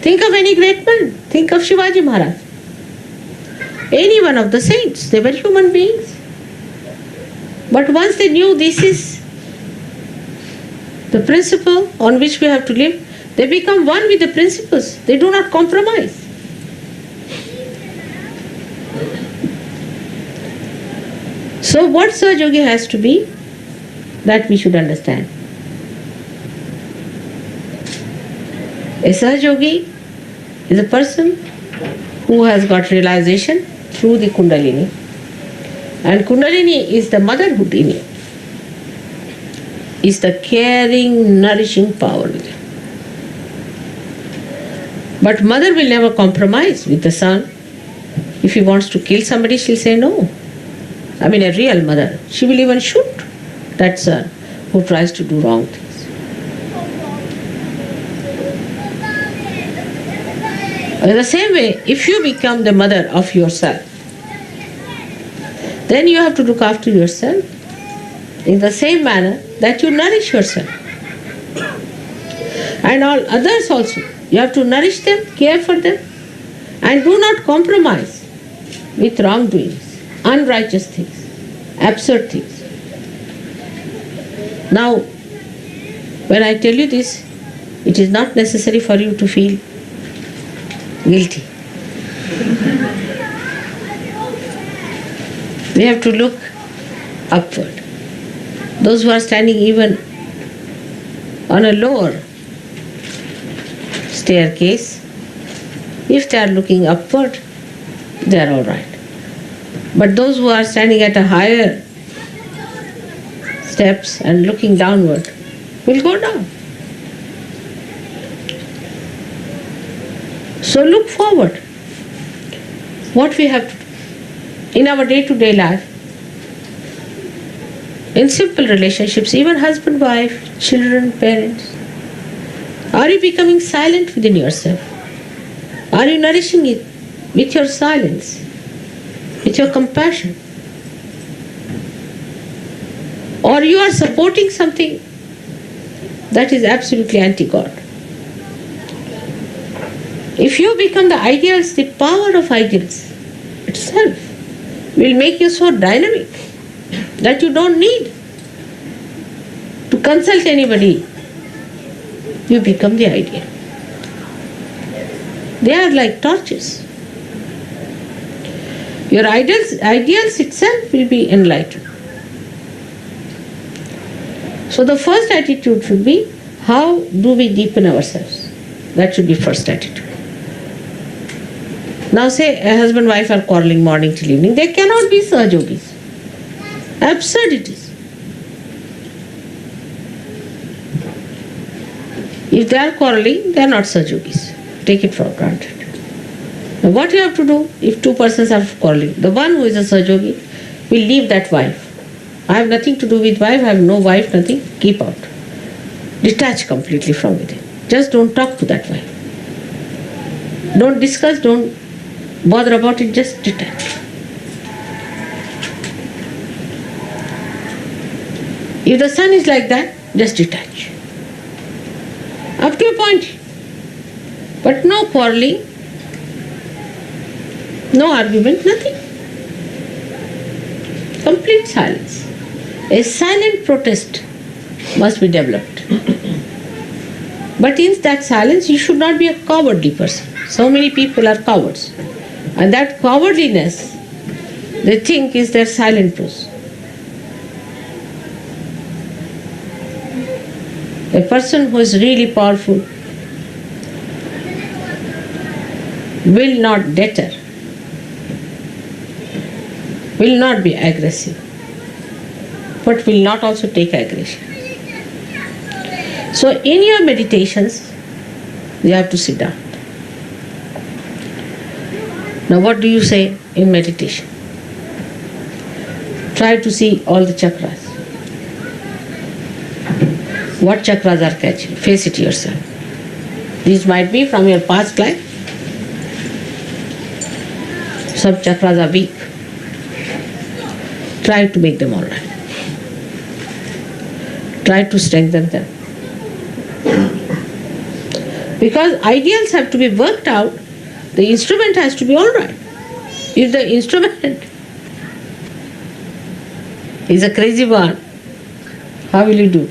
Think of any great man. Think of Shivaji Maharaj. Any one of the saints. They were human beings. But once they knew this is the principle on which we have to live, they become one with the principles. They do not compromise. So what Sahaja Yogi has to be, that we should understand. A Sahaja Yogi is a person who has got realization through the Kundalini. And Kundalini is the motherhood in you. Is the caring, nourishing power within. But mother will never compromise with the son. If he wants to kill somebody, she'll say no. I mean, a real mother. She will even shoot that son who tries to do wrong things. In the same way, if you become the mother of yourself, then you have to look after yourself in the same manner that you nourish yourself. And all others also. You have to nourish them, care for them, and do not compromise with wrongdoings, unrighteous things, absurd things. Now, when I tell you this, it is not necessary for you to feel guilty. We have to look upward. Those who are standing even on a lower staircase, if they are looking upward, they are all right. But those who are standing at a higher steps and looking downward will go down. So look forward. What we have to do in our day-to-day life, in simple relationships, even husband, wife, children, parents. Are you becoming silent within yourself? Are you nourishing it with your silence, with your compassion? Or you are supporting something that is absolutely anti-God? If you become the ideals, the power of ideals itself will make you so dynamic that you don't need to consult anybody. You become the ideal. They are like torches. Your ideals itself will be enlightened. So the first attitude should be, how do we deepen ourselves? That should be first attitude. Now say a husband and wife are quarreling morning till evening. They cannot be Sahajogis. Absurdities. If they are quarreling, they are not Sahajogis. Take it for granted. Now what you have to do if two persons are quarreling? The one who is a Sahajogi will leave that wife. I have nothing to do with wife, I have no wife, nothing. Keep out. Detach completely from within. Just don't talk to that wife. Don't discuss, don't bother about it, just detach. If the son is like that, just detach. Up to a point. But no quarreling, no argument, nothing. Complete silence. A silent protest must be developed. But in that silence, you should not be a cowardly person. So many people are cowards. And that cowardliness, they think is their silent truth. A person who is really powerful will not deter, will not be aggressive, but will not also take aggression. So in your meditations, you have to sit down. Now what do you say in meditation? Try to see all the chakras. What chakras are catching? Face it yourself. These might be from your past life. Some chakras are weak. Try to make them all right. Try to strengthen them. Because ideals have to be worked out, the instrument has to be all right. If the instrument is a crazy one, how will you do?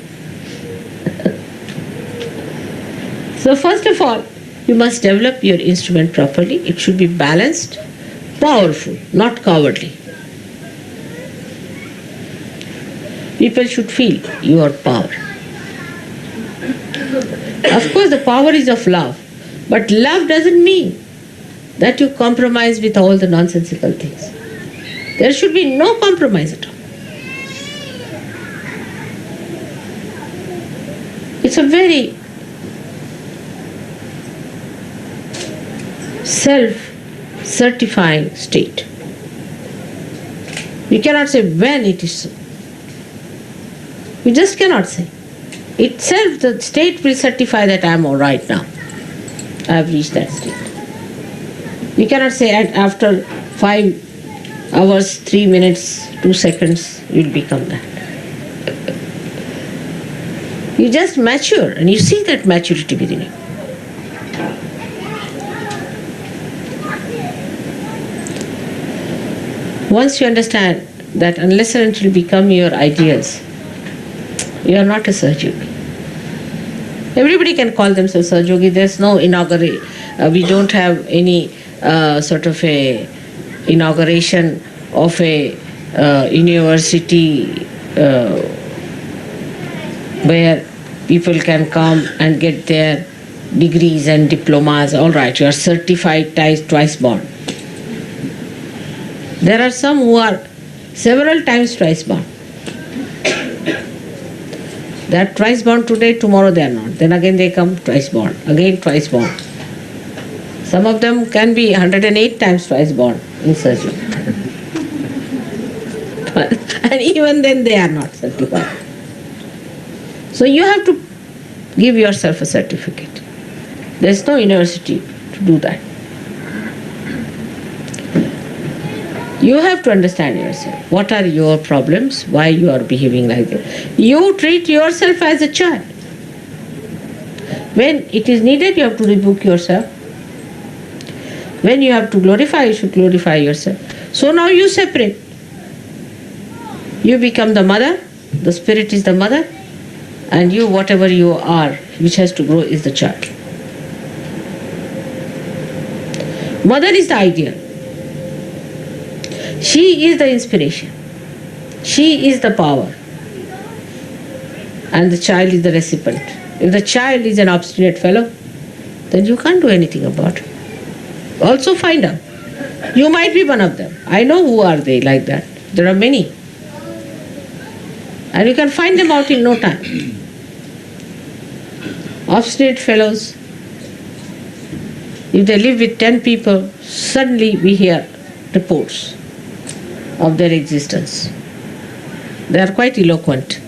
So first of all, you must develop your instrument properly. It should be balanced, powerful, not cowardly. People should feel your power. Of course, the power is of love, but love doesn't mean that you compromise with all the nonsensical things. There should be no compromise at all. It's a very self-certifying state. You cannot say when it is so. You just cannot say. Itself, the state will certify that I am all right now. I have reached that state. You cannot say after 5 hours, 3 minutes, 2 seconds, you will become that. You just mature and you see that maturity within you. Once you understand that unless and until you become your ideals, you are not a Sahajogi. Everybody can call themselves Sahajogi. There's no we don't have any sort of a inauguration of a university where people can come and get their degrees and diplomas. All right, you are certified twice born. There are some who are several times twice born. They are twice born today, tomorrow they are not. Then again they come twice born, again twice born. Some of them can be 108 times twice born in surgery. And even then they are not certified. So you have to give yourself a certificate. There is no university to do that. You have to understand yourself. What are your problems? Why you are behaving like that? You treat yourself as a child. When it is needed, you have to rebuke yourself. When you have to glorify, you should glorify yourself. So now you separate. You become the mother, the spirit is the mother, and you, whatever you are, which has to grow, is the child. Mother is the ideal. She is the inspiration. She is the power. And the child is the recipient. If the child is an obstinate fellow, then you can't do anything about it. Also find out You might be one of them. I know who are they like that. There are many. And you can find them out in no time. Obstinate fellows, if they live with 10 people, suddenly we hear reports of their existence. They are quite eloquent.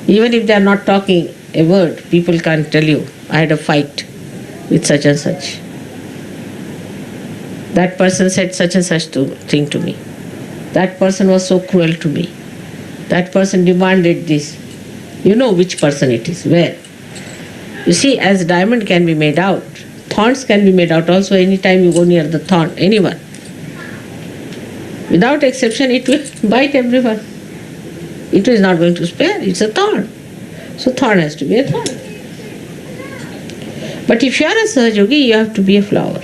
Even if they are not talking a word, people can tell you, I had a fight with such and such. That person said such and such thing to me. That person was so cruel to me. That person demanded this. You know which person it is, where. You see, as diamond can be made out, thorns can be made out also anytime you go near the thorn, anyone. Without exception, it will bite everyone. It is not going to spare, it's a thorn. So thorn has to be a thorn. But if you are a Sahajogi, you have to be a flower.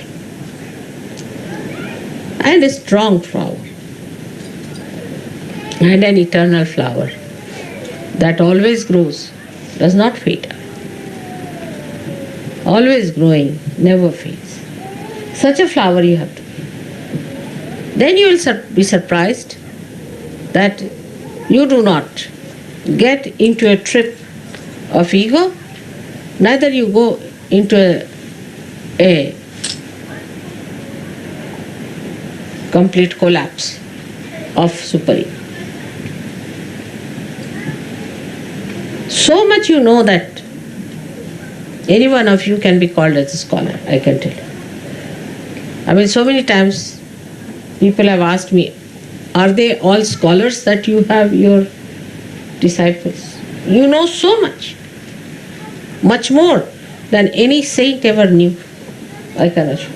And a strong flower. And an eternal flower that always grows, does not fade. Always growing, never fades. Such a flower you have to be. Then you will be surprised that you do not get into a trip of ego, neither you go into a complete collapse of super-ego. So much you know that any one of you can be called as a scholar, I can tell you. I mean, so many times people have asked me, are they all scholars that you have your disciples? You know so much, much more than any saint ever knew, I can assure.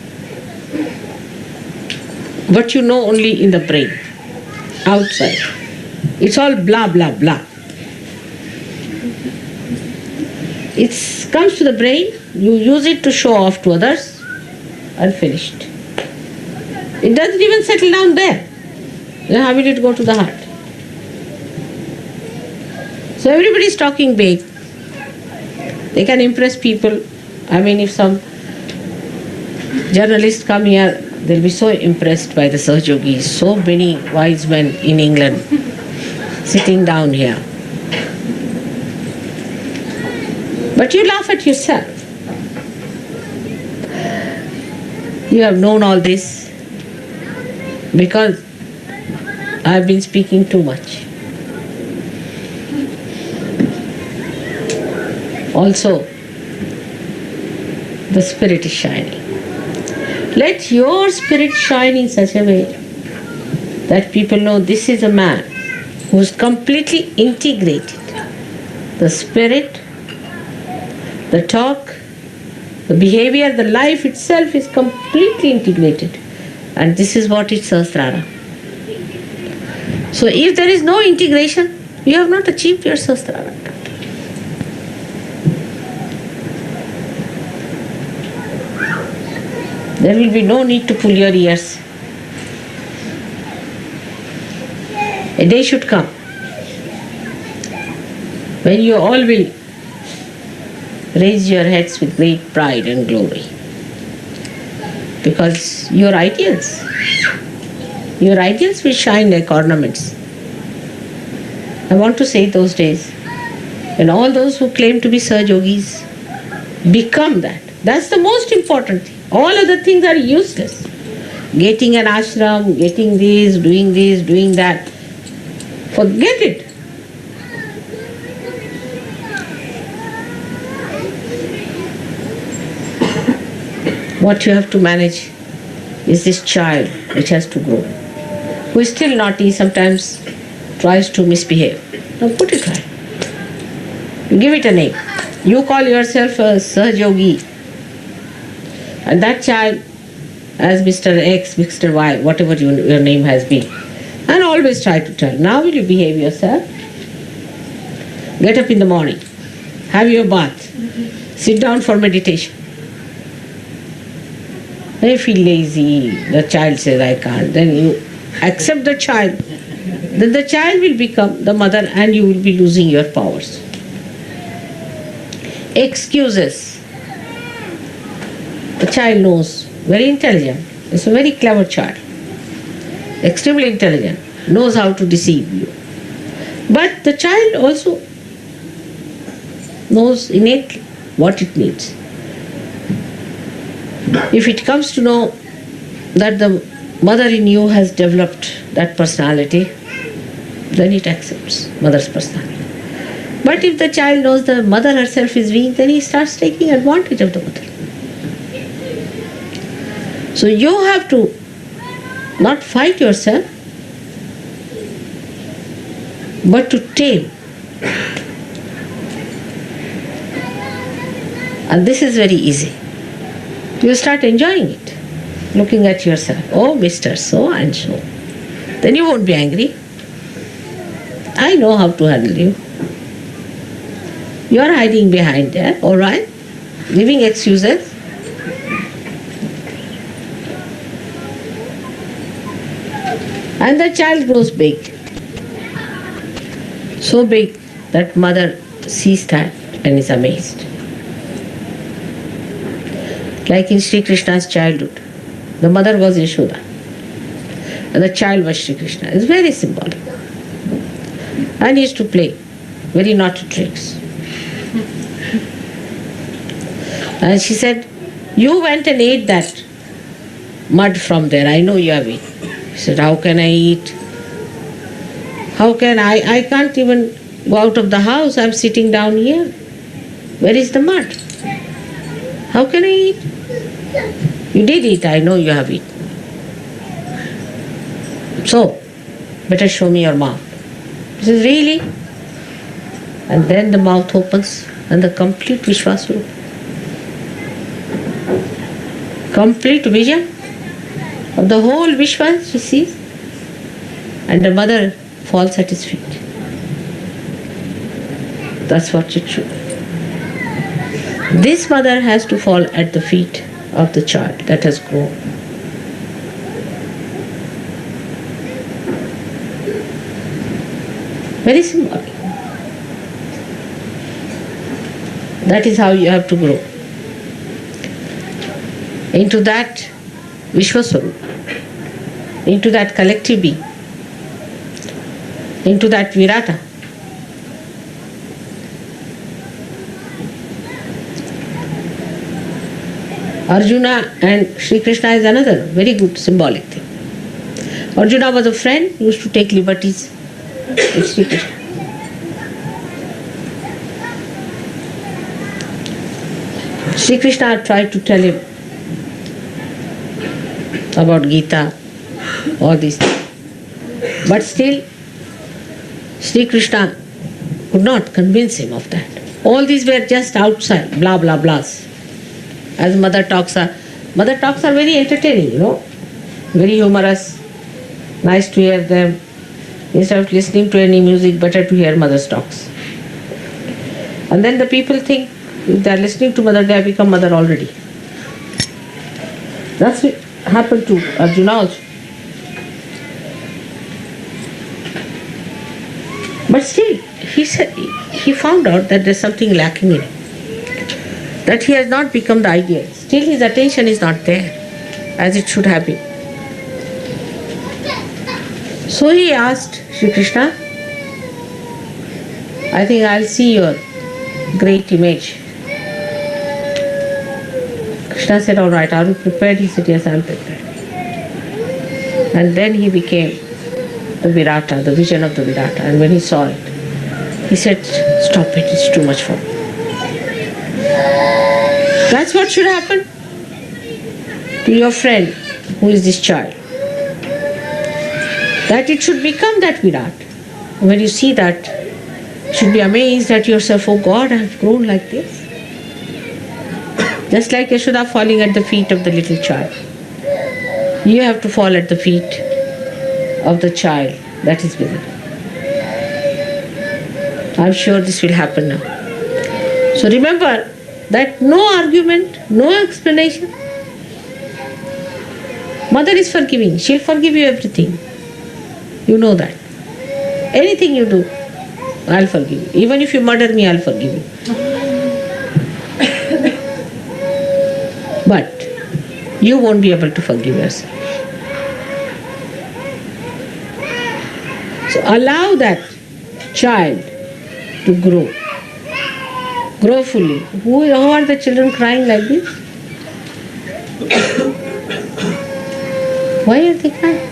But you know only in the brain, outside. It's all blah, blah, blah. It comes to the brain, you use it to show off to others, and finished. It doesn't even settle down there. Then how will it go to the heart? So everybody is talking big. They can impress people. I mean, if some journalists come here, they'll be so impressed by the Sahajogis. So many wise men in England sitting down here. But you laugh at yourself. You have known all this because I've been speaking too much. Also, the spirit is shining. Let your spirit shine in such a way that people know this is a man who is completely integrated. The spirit, the talk, the behavior, the life itself is completely integrated. And this is what is Sahasrara. So if there is no integration, you have not achieved your Sahasrara. There will be no need to pull your ears. A day should come when you all will raise your heads with great pride and glory. Because your ideals will shine like ornaments. I want to say those days when all those who claim to be Sahajogis become that. That's the most important thing. All other things are useless. Getting an ashram, getting this, doing that. Forget it. What you have to manage is this child which has to grow, who is still naughty, sometimes tries to misbehave. Now put it right. You give it a name. You call yourself a Sahajogi. And that child, as Mr. X, Mr. Y, whatever your name has been, and always try to tell, now will you behave yourself? Get up in the morning, have your bath, sit down for meditation. They feel lazy, the child says, I can't. Then you accept the child. Then the child will become the mother and you will be losing your powers. Excuses. The child knows, very intelligent. is a very clever child, extremely intelligent, knows how to deceive you. But the child also knows innately what it needs. If it comes to know that the mother in you has developed that personality, then it accepts mother's personality. But if the child knows the mother herself is weak, then he starts taking advantage of the mother. So you have to not fight yourself, but to tame. And this is very easy. You start enjoying it, looking at yourself. Oh, Mr. So and so. Then you won't be angry. I know how to handle you. You are hiding behind there, all right? Giving excuses. And the child grows big. So big that mother sees that and is amazed. Like in Sri Krishna's childhood, the mother was Yashoda and the child was Sri Krishna. It's very symbolic. And he used to play very naughty tricks. And she said, you went and ate that mud from there. I know you have eaten. He said, how can I eat? How can I can't even go out of the house. I'm sitting down here. Where is the mud? How can I eat? You did eat. I know you have eaten. So, better show me your mouth. He says, really? And then the mouth opens and the complete Vishwaswarupa. Complete vision of the whole Vishwa she sees. And the mother falls at his feet. That's what it should be. This mother has to fall at the feet of the child that has grown. Very symbolic. That is how you have to grow into that Vishwaswarupa, into that collective being, into that Virata. Arjuna and Sri Krishna is another very good symbolic thing. Arjuna was a friend, used to take liberties with Sri Krishna. Sri Krishna tried to tell him about Gita, all these things. But still, Sri Krishna could not convince him of that. All these were just outside, blah, blah, blahs. As mother talks are very entertaining, very humorous, nice to hear them. Instead of listening to any music, better to hear mother's talks. And then the people think, if they are listening to mother, they have become mother already. That's what happened to Arjuna also. But still, he found out that there's something lacking in him. That he has not become the ideal. Still his attention is not there as it should have been. So he asked Sri Krishna, I think I'll see your great image. Krishna said, all right, are you prepared? He said, yes, I'm prepared. And then he became the Virata, the vision of the Virata. And when he saw it, he said, stop it, it's too much for me. That's what should happen to your friend who is this child. That it should become that Virat. When you see that, you should be amazed at yourself, oh God, I have grown like this. Just like Yashoda falling at the feet of the little child. You have to fall at the feet of the child that is within. I'm sure this will happen now. So remember that no argument, no explanation. Mother is forgiving. She'll forgive you everything. You know that. Anything you do, I'll forgive you. Even if you murder me, I'll forgive you. But you won't be able to forgive yourself. So allow that child to grow fully. How are the children crying like this? Why are they crying?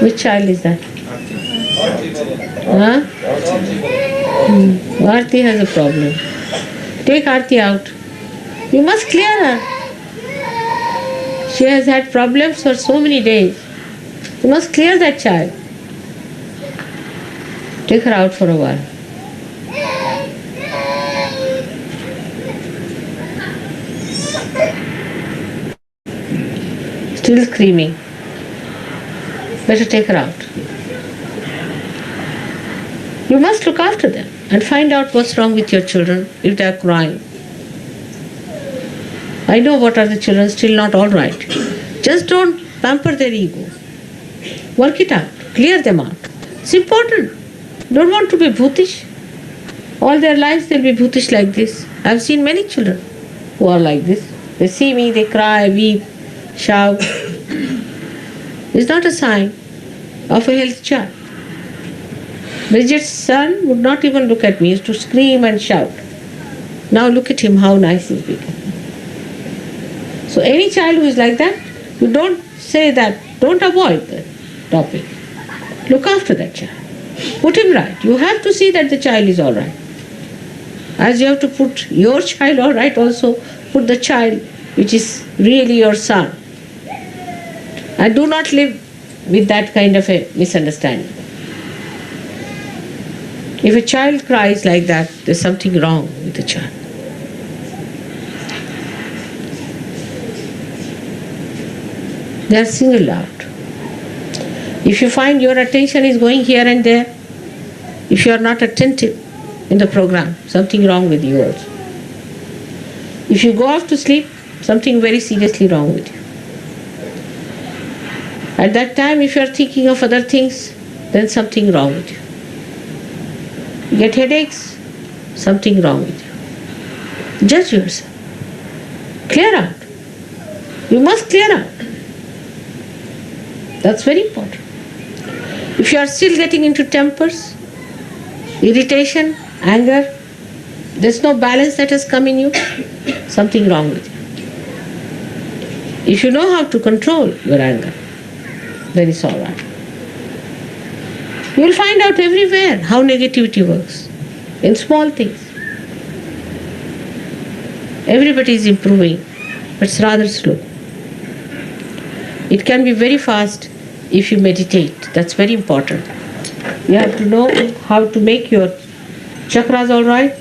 Which child is that? Huh? Aarti has a problem. Take Aarti out. You must clear her. She has had problems for so many days. You must clear that child. Take her out for a while. Still screaming. Better take her out. You must look after them and find out what's wrong with your children if they are crying. I know what are the children still not all right. Just don't pamper their ego. Work it out. Clear them out. It's important. Don't want to be bhutish. All their lives they'll be bhutish like this. I've seen many children who are like this. They see me, they cry, weep, shout. It's not a sign of a healthy child. Bridget's son would not even look at me. He used to scream and shout. Now look at him, how nice he's become. So any child who is like that, you don't say that, don't avoid the topic. Look after that child. Put him right. You have to see that the child is all right. As you have to put your child all right, also put the child which is really your son. And do not live with that kind of a misunderstanding. If a child cries like that, there's something wrong with the child. They are singled out. If you find your attention is going here and there, if you are not attentive in the program, something wrong with you also. If you go off to sleep, something very seriously wrong with you. At that time, if you are thinking of other things, then something wrong with you. You get headaches, something wrong with you. Judge yourself. Clear out. You must clear out. That's very important. If you are still getting into tempers, irritation, anger, there's no balance that has come in you, something wrong with you. If you know how to control your anger, then it's all right. You will find out everywhere how negativity works, in small things. Everybody is improving, but it's rather slow. It can be very fast if you meditate. That's very important. You have to know how to make your chakras all right.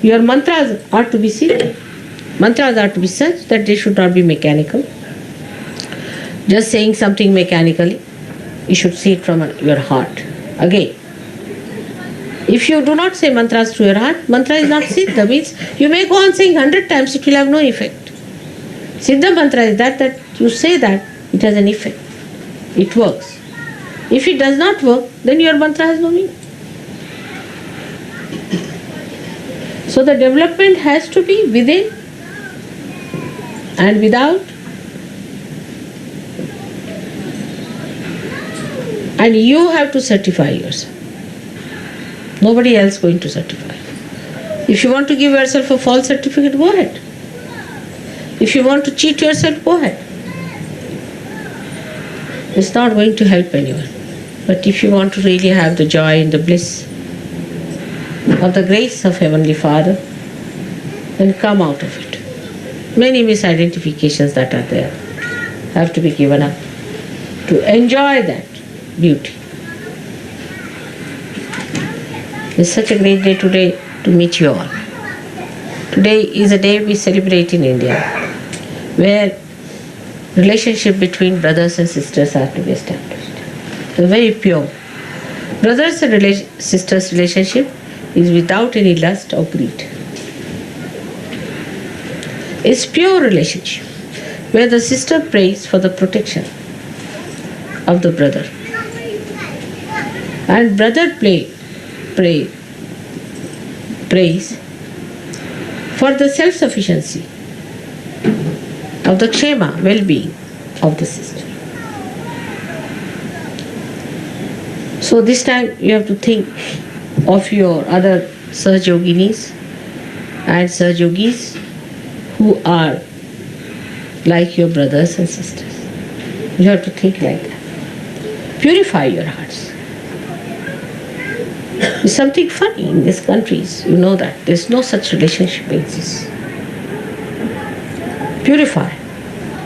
Your mantras are to be seen. Mantras are to be such that they should not be mechanical. Just saying something mechanically, you should see it from your heart. Again, if you do not say mantras to your heart, mantra is not siddha. Means you may go on saying 100 times, it will have no effect. Siddha mantra is that you say that, it has an effect. It works. If it does not work, then your mantra has no meaning. So the development has to be within and without. And you have to certify yourself. Nobody else is going to certify. If you want to give yourself a false certificate, go ahead. If you want to cheat yourself, go ahead. It's not going to help anyone. But if you want to really have the joy and the bliss of the grace of Heavenly Father, then come out of it. Many misidentifications that are there have to be given up to enjoy that beauty. It's such a great day today to meet you all. Today is a day we celebrate in India, where relationship between brothers and sisters are to be established. It's very pure. Brothers and sisters relationship is without any lust or greed. It's pure relationship where the sister prays for the protection of the brother, and brother prays for the self-sufficiency of the kshema, well-being of the sister. So this time you have to think of your other Sahajoginis and Sahajogis who are like your brothers and sisters. You have to think like that. Purify your hearts. There's something funny in these countries, you know that. There's no such relationship exists. Purify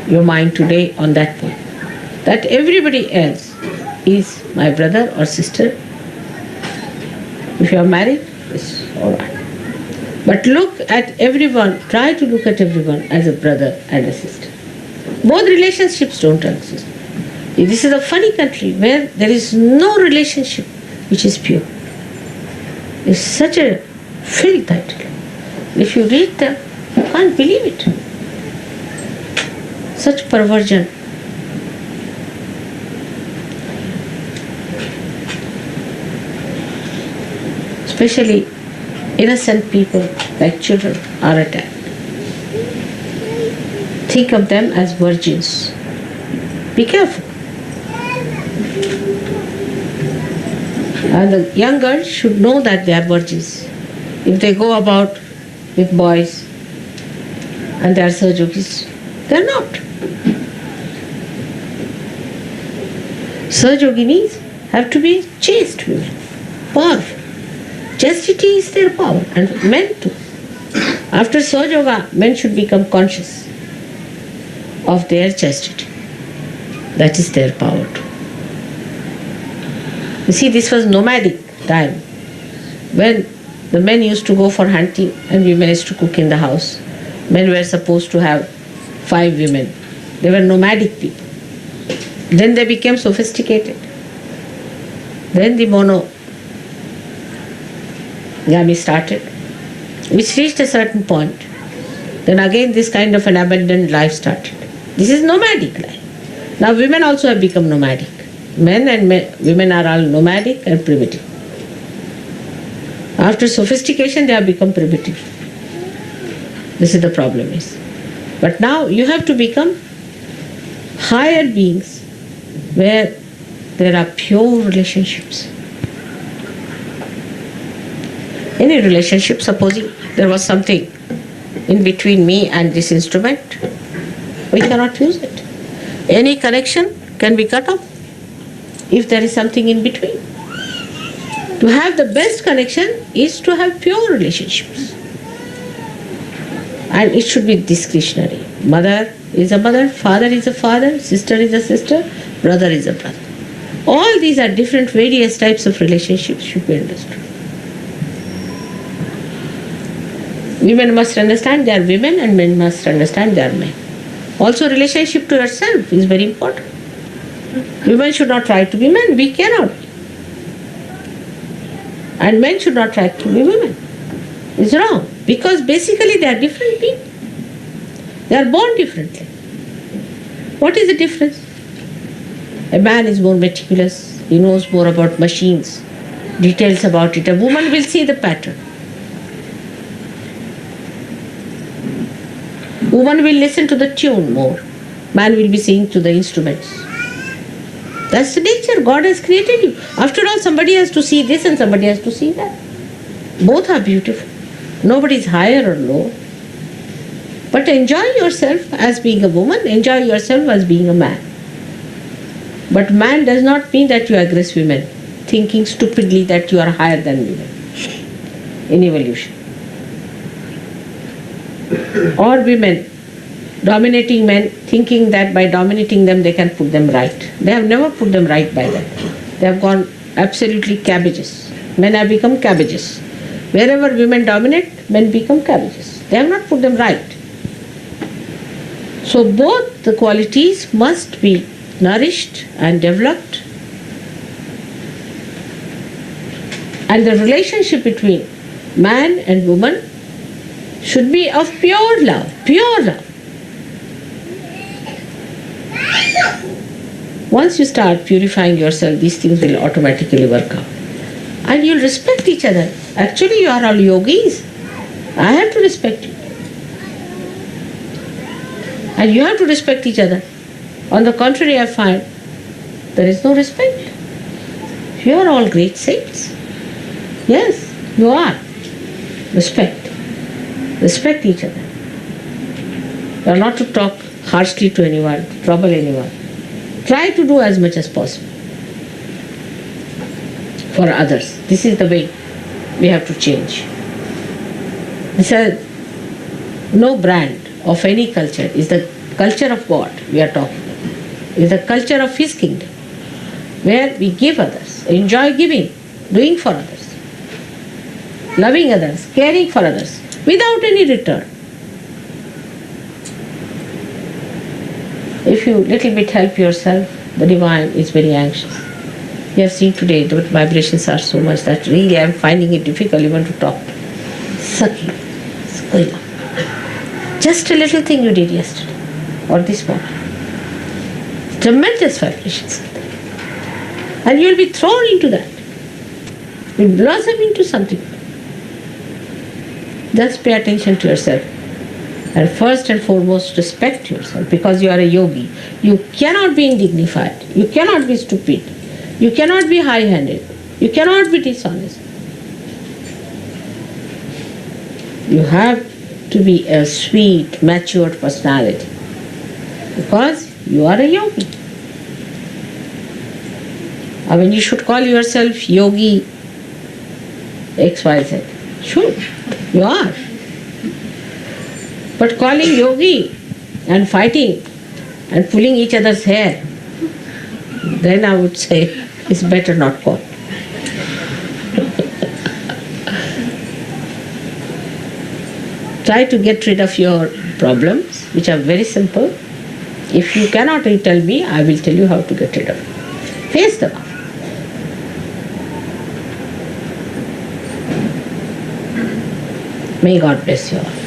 your mind today on that point. That everybody else is my brother or sister. If you are married, it's alright. But look at everyone, try to look at everyone as a brother and a sister. Both relationships don't exist. This is a funny country where there is no relationship which is pure. It's such a filth title. If you read them, you can't believe it. Such perversion. Especially innocent people like children are attacked. Think of them as virgins. Be careful. And the young girls should know that they are virgins. If they go about with boys and they are Sahajogis, they are not. Sahajoginis have to be chaste women, powerful. Chastity is their power, and men too. After Sahajoga, men should become conscious of their chastity. That is their power too. You see, this was nomadic time when the men used to go for hunting and women used to cook in the house. Men were supposed to have 5 women. They were nomadic people. Then they became sophisticated. Then the monogamy started, which reached a certain point. Then again this kind of an abandoned life started. This is nomadic life. Now women also have become nomadic. Men and women are all nomadic and primitive. After sophistication, they have become primitive. This is the problem is. But now you have to become higher beings where there are pure relationships. Any relationship, supposing there was something in between me and this instrument, we cannot use it. Any connection can be cut off if there is something in between. To have the best connection is to have pure relationships. And it should be discretionary. Mother is a mother, father is a father, sister is a sister, brother is a brother. All these are different various types of relationships should be understood. Women must understand they are women and men must understand they are men. Also relationship to yourself is very important. Women should not try to be men, we cannot. And men should not try to be women. It's wrong. Because basically they are different people. They are born differently. What is the difference? A man is more meticulous, he knows more about machines, details about it. A woman will see the pattern. Woman will listen to the tune more. Man will be singing to the instruments. That's the nature. God has created you. After all, somebody has to see this and somebody has to see that. Both are beautiful. Nobody is higher or lower. But enjoy yourself as being a woman, enjoy yourself as being a man. But man does not mean that you aggress women, thinking stupidly that you are higher than women in evolution. Or women dominating men, thinking that by dominating them they can put them right. They have never put them right by that. They have gone absolutely cabbages. Men have become cabbages. Wherever women dominate, men become cabbages. They have not put them right. So both the qualities must be nourished and developed. And the relationship between man and woman should be of pure love, pure love. Once you start purifying yourself, these things will automatically work out. And you'll respect each other. Actually, you are all yogis. I have to respect you. And you have to respect each other. On the contrary, I find there is no respect. You are all great saints. Yes, you are. Respect. Respect each other. You are not to talk harshly to anyone, to trouble anyone. Try to do as much as possible for others. This is the way we have to change. This is no brand of any culture. Is the culture of God we are talking about. Is the culture of His kingdom, where we give others, enjoy giving, doing for others, loving others, caring for others, without any return. If you little bit help yourself, the divine is very anxious. You have seen today the vibrations are so much that really I am finding it difficult even to talk. Sucking, squealing. Just a little thing you did yesterday or this morning. Tremendous vibrations are there. And you will be thrown into that. You will blossom into something. Just pay attention to yourself. And first and foremost, respect yourself because you are a yogi. You cannot be indignified. You cannot be stupid. You cannot be high-handed. You cannot be dishonest. You have to be a sweet, matured personality because you are a yogi. I mean, you should call yourself Yogi XYZ. Sure, you are. But calling yogi and fighting and pulling each other's hair, then I would say it's better not call. Try to get rid of your problems, which are very simple. If you cannot tell me, I will tell you how to get rid of it. Face them up. May God bless you all.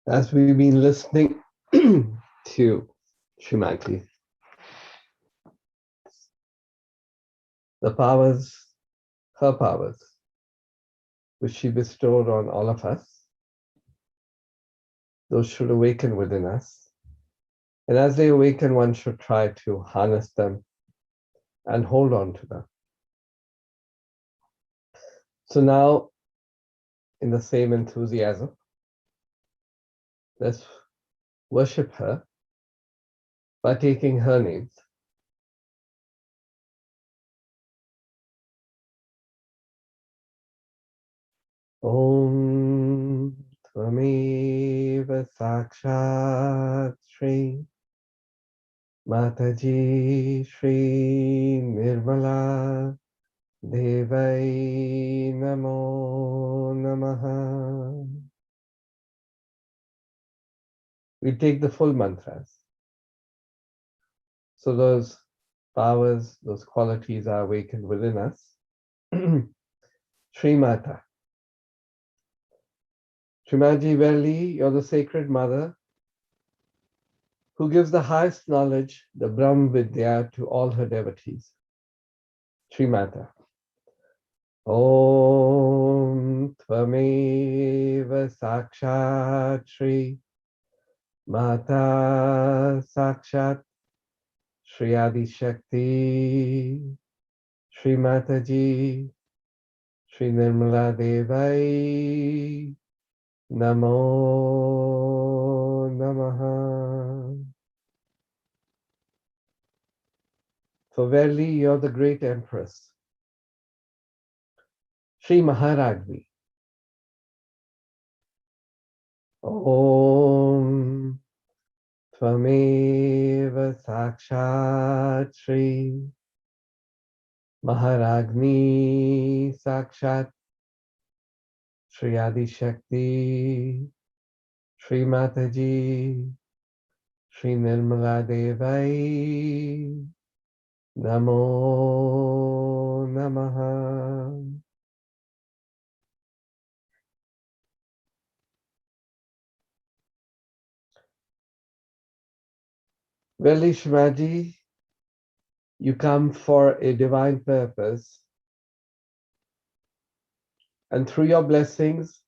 As we've been listening to Srimati, the powers, her powers, which she bestowed on all of us, those should awaken within us. And as they awaken, one should try to harness them and hold on to them. So now, in the same enthusiasm, let's worship her by taking her names. Om Tvameva Sakshat Shri Mataji Shri Nirmala Devai Namo Namaha. We take the full mantras. So those powers, those qualities are awakened within us. Shri Mata. Srimati Verli, you're the sacred mother who gives the highest knowledge, the Brahm Vidya, to all her devotees. Shri Mata. Om Tvameva Sakshat Shri Mata Sakshat Shri Adi Shakti Shri Mataji Shri Nirmala Devai Namo Namaha. So verily you're the great empress, Shri Maharagni. Om Tvameva Sakshat Shri Maharagni Sakshat Shri Adi Shakti Shri Mataji Shri Nirmala Devai Namo Namaha. Verily, Shrimaji, you come for a divine purpose, and through your blessings,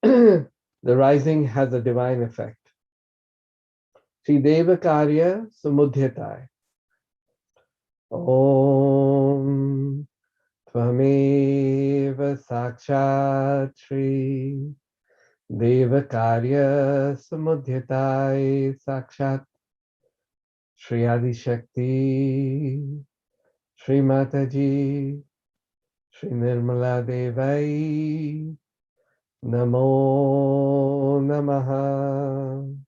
the rising has a divine effect. Shri Deva Karya Samudhyatai. Om Tvameva Sakshat Shri Deva Karya Samudhyatai Sakshat Shri Adi Shakti Shri Mataji Shri Nirmala Devai Namo Namaha.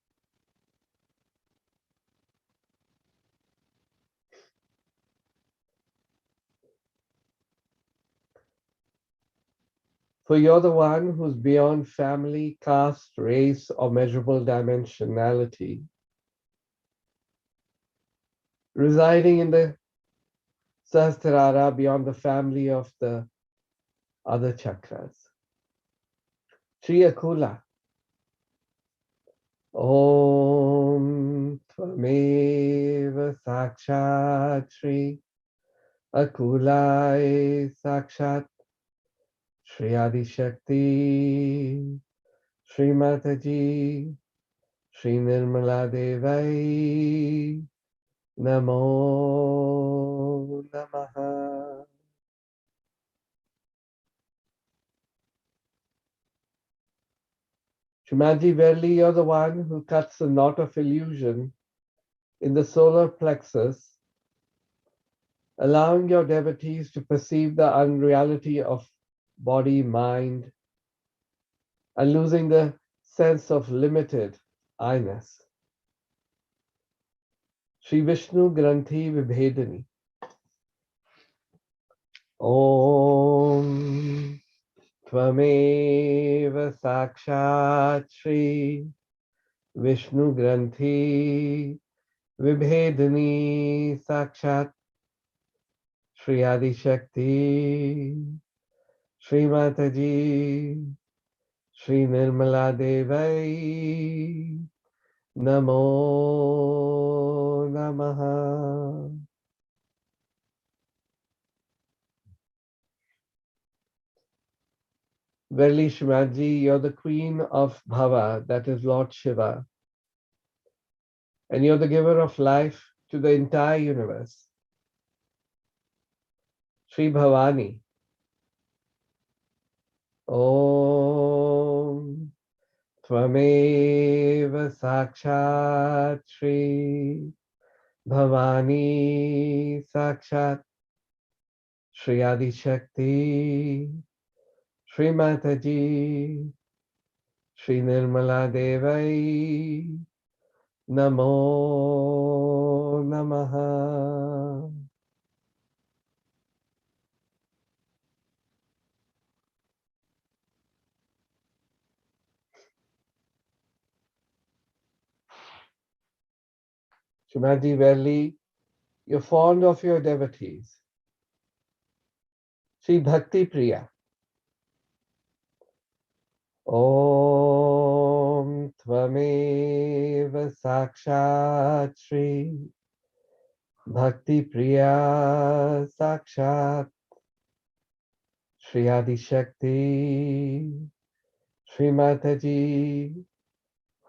For you're the one who's beyond family, caste, race, or measurable dimensionality, residing in the Sahasrara beyond the family of the other chakras. Shri Akula. Om Tvameva Sakshat Shri Akulai Sakshat Shri Adi Shakti Shri Mataji Shri Nirmala Devai Namo Namaha. Shrimaji, verily you're the one who cuts the knot of illusion in the solar plexus, allowing your devotees to perceive the unreality of body, mind, and losing the sense of limited I-ness. Shri Vishnu Granthi Vibhedani. Om Tvameva Sakshat Shri Vishnu Granthi Vibhedani Sakshat Shri Adi Shakti Shri Mataji Shri Nirmala Devai Namo Namaha. Verily, Shivaji, you're the queen of Bhava, that is Lord Shiva, and you're the giver of life to the entire universe. Sri Bhavani. Om Tvameva Sakshat Shri Bhavani Sakshat Shri Adi Shakti Shri Mataji Shri Nirmala Devai Namo Namaha. Shrimati, verily, you're fond of your devotees. Shri Bhakti Priya. Om Tvameva Sakshat Shri Bhakti Priya Sakshat Shri Adi Shakti Shri Mataji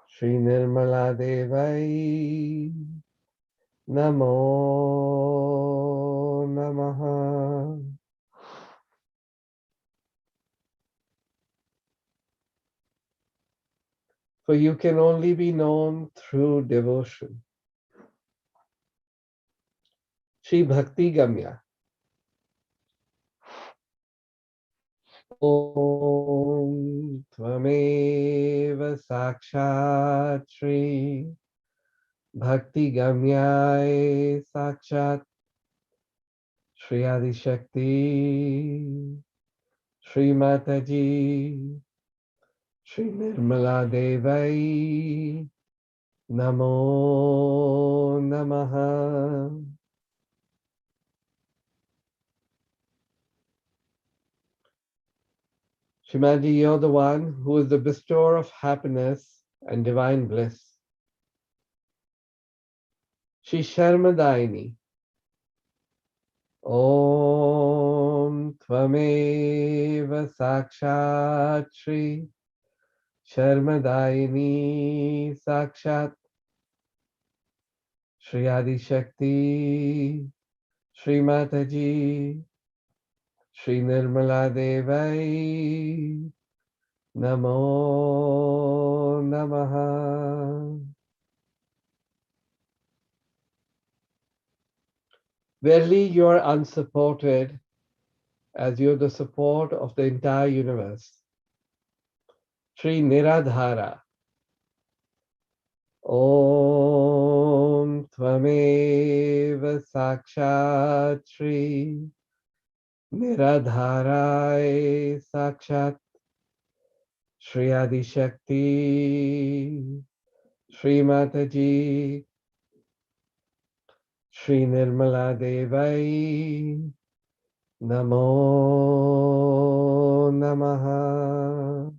Shri Nirmala Devai Namo Namaha. For you can only be known through devotion. Shri Bhakti Gamya. Om Tvameva Sakshat Shri Bhakti Gamyaye Sakshat Shri Adi Shakti Shri Mataji Shri Nirmala Devai Namo Namaha. Shimaji, you're the one who is the bestower of happiness and divine bliss. Shri Sharmadaini. Om Tvameva Sakshat Shri Sharmadaini Sakshat Shri Adi Shakti Shri Mataji Shri Nirmala Devai Namo Namaha. Verily, you are unsupported as you are the support of the entire universe. Shri Niradhara. Om Tvameva Sakshat Shri Niradharai Sakshat Shri Adi Shakti Shri Mataji Shri Nirmala Devai Namo Namaha.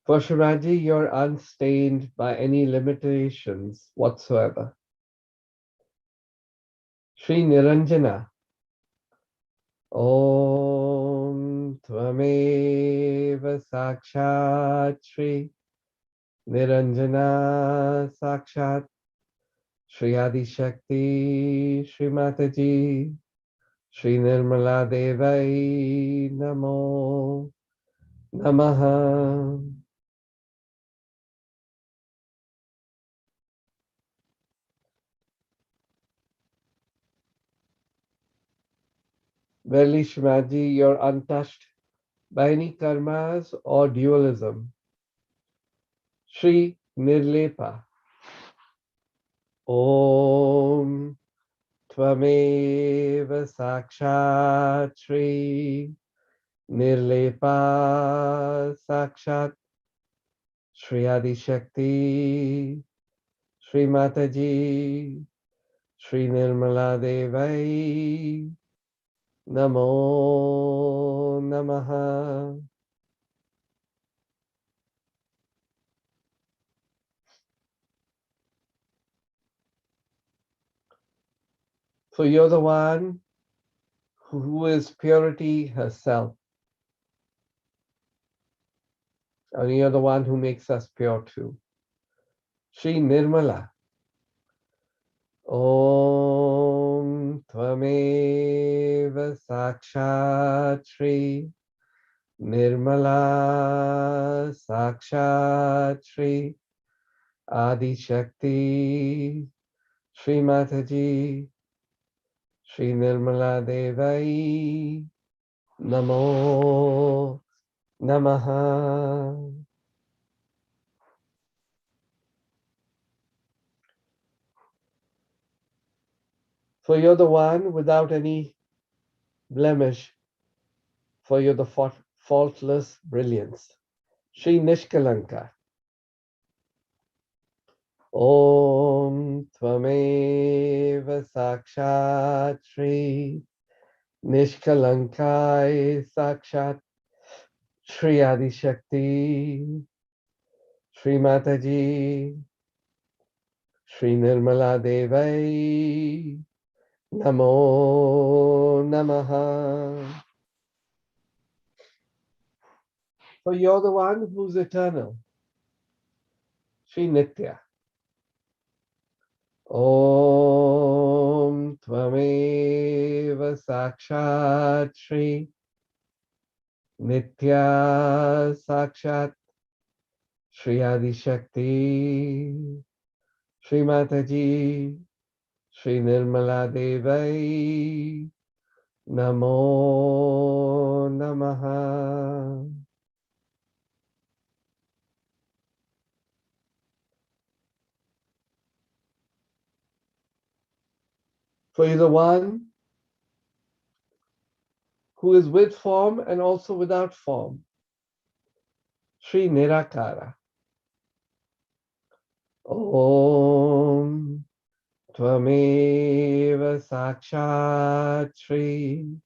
For Shivaji, you're unstained by any limitations whatsoever. Shri Niranjana. Om Tvameva Sakshat Shri Niranjana Sakshat Shri Adi Shakti Shri Mataji Shri Nirmala Devai Namo Namaha. Verily, Shimaji, you're untouched by any karmas or dualism. Shri Nirlepa. Om Tvameva Sakshat Shri Nirlepa Sakshat Shri Adi Shakti Shri Mataji Shri Nirmala Devai Namo Namaha. So you're the one who is purity herself. And you're the one who makes us pure too. Shri Nirmala. Om Tvameva Sakshat Shri Nirmala Sakshat Shri Adi Shakti Shri Mataji Shri Nirmala Devai Namo Namaha. For you're the one without any blemish, for you're the faultless brilliance. Shri Nishkalanka. Om Tvameva Sakshat Shri Nishkalankai Sakshat Shri Adi Shakti Shri Mataji Shri Nirmala Devai Namo Namaha. For you're the one who's eternal. Shri Nitya. Om Tvameva Sakshat Shri Nitya Sakshat Shri Adi Shakti Shri Mataji Shri Nirmala Devai Namo Namaha. For you're the one who is with form and also without form. Shri Nirakara. Om Tvameva Sakshat Shri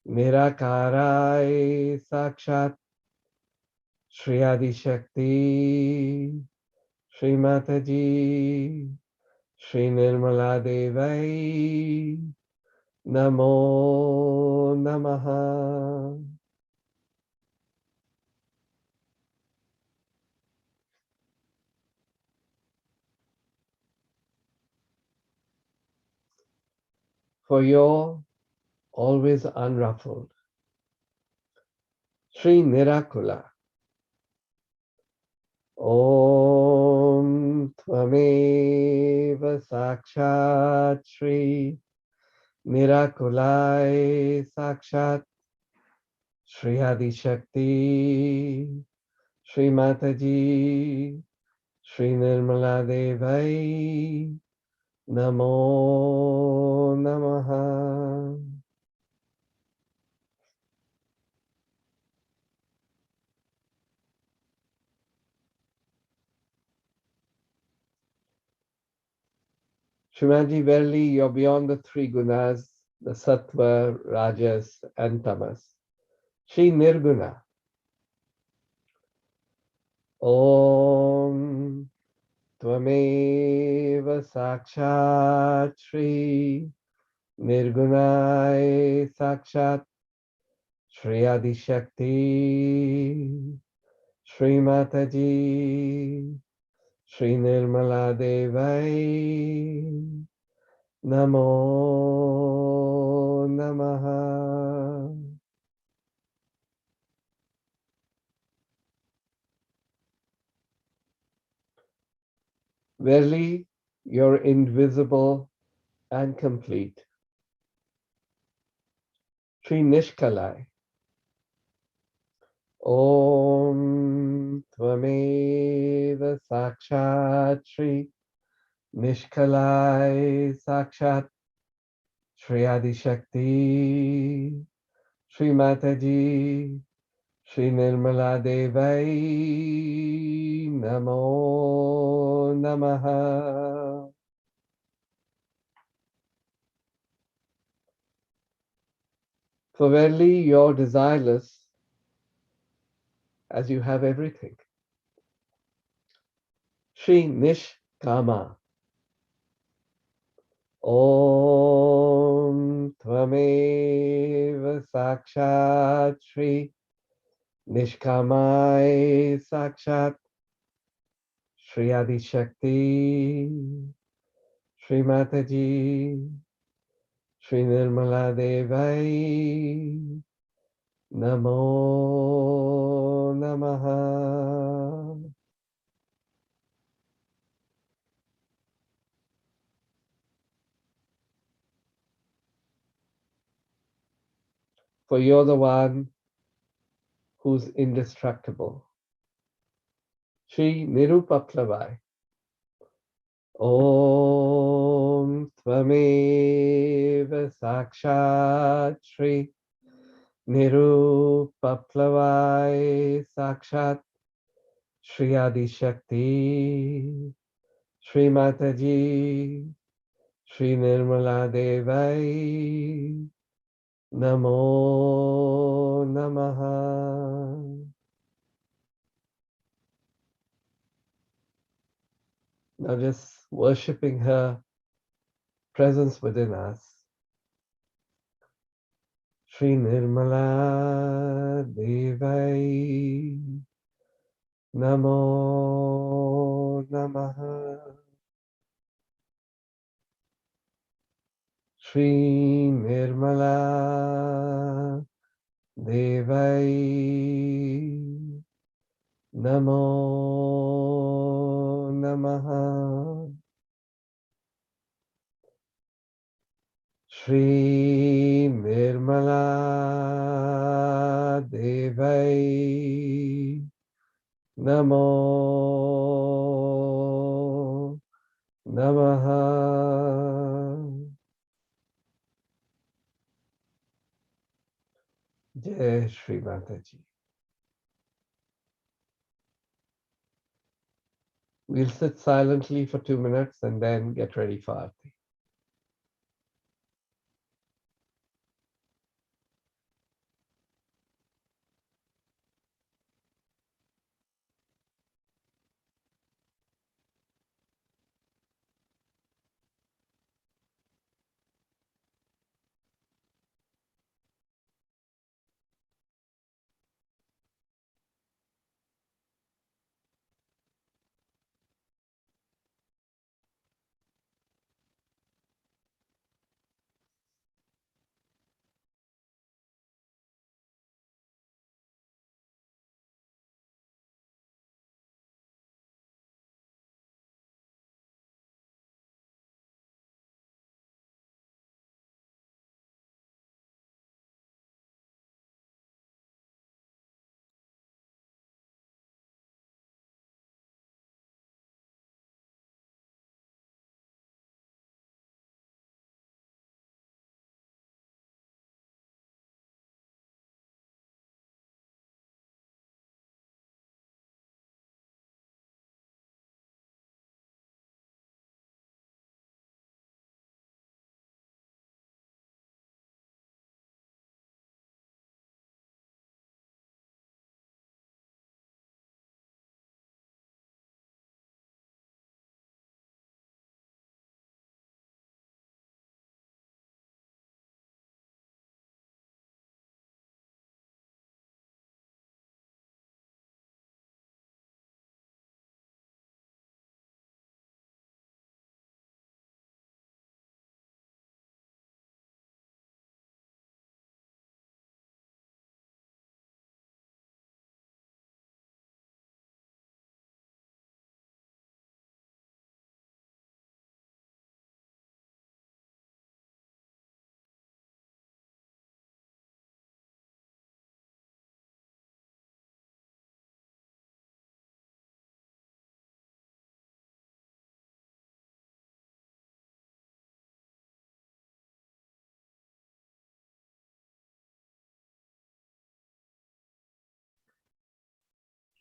Nirakarai Sakshat Shri Adi Shakti Shri Mataji Shri Nirmala Devai Namo Namaha. For you're always unruffled. Shri Nirakula. Om Tvameva Sakshat Shri Nirakulai Sakshat Shri Adi Shakti Shri Mataji Shri Nirmala Devai Namo Namaha. Shimaji, verily you're beyond the three gunas, the sattva, rajas, and tamas. Shri Nirguna. Om Tvameva Sakshat Shri Nirgunai Sakshat Shri Adi Shakti Shri Mataji Shri Nirmala Devai Namo Namaha. Verily, you're invisible and complete. Shri Nishkalai. Om Tvameva Sakshat Shri Nishkalai Sakshat Shri Adi Shakti Shri Mataji Shri Nirmala Devai Namo Namaha. For verily you're desireless as you have everything. Shri Nishkama. Om Tvameva Sakshat Shri Nishkamai Sakshat Shri Adi Shakti Shri Mataji Shri Nirmala Devai Namo Namaha. For you're the one who's indestructible. Shri Nirupaplavai. Om Tvameva Sakshat Shri Nirupaplavai Sakshat Shri Adi Shakti Shri Mataji Shri Nirmala Devai Namo Namaha. Now just worshipping her presence within us. Shri Nirmala Devai Namo Namaha. Shri Nirmala Devai Namo Namaha. Shri Nirmala Devai Namo Namaha. Jai Shri Mataji. We'll sit silently for 2 minutes and then get ready for Aarti.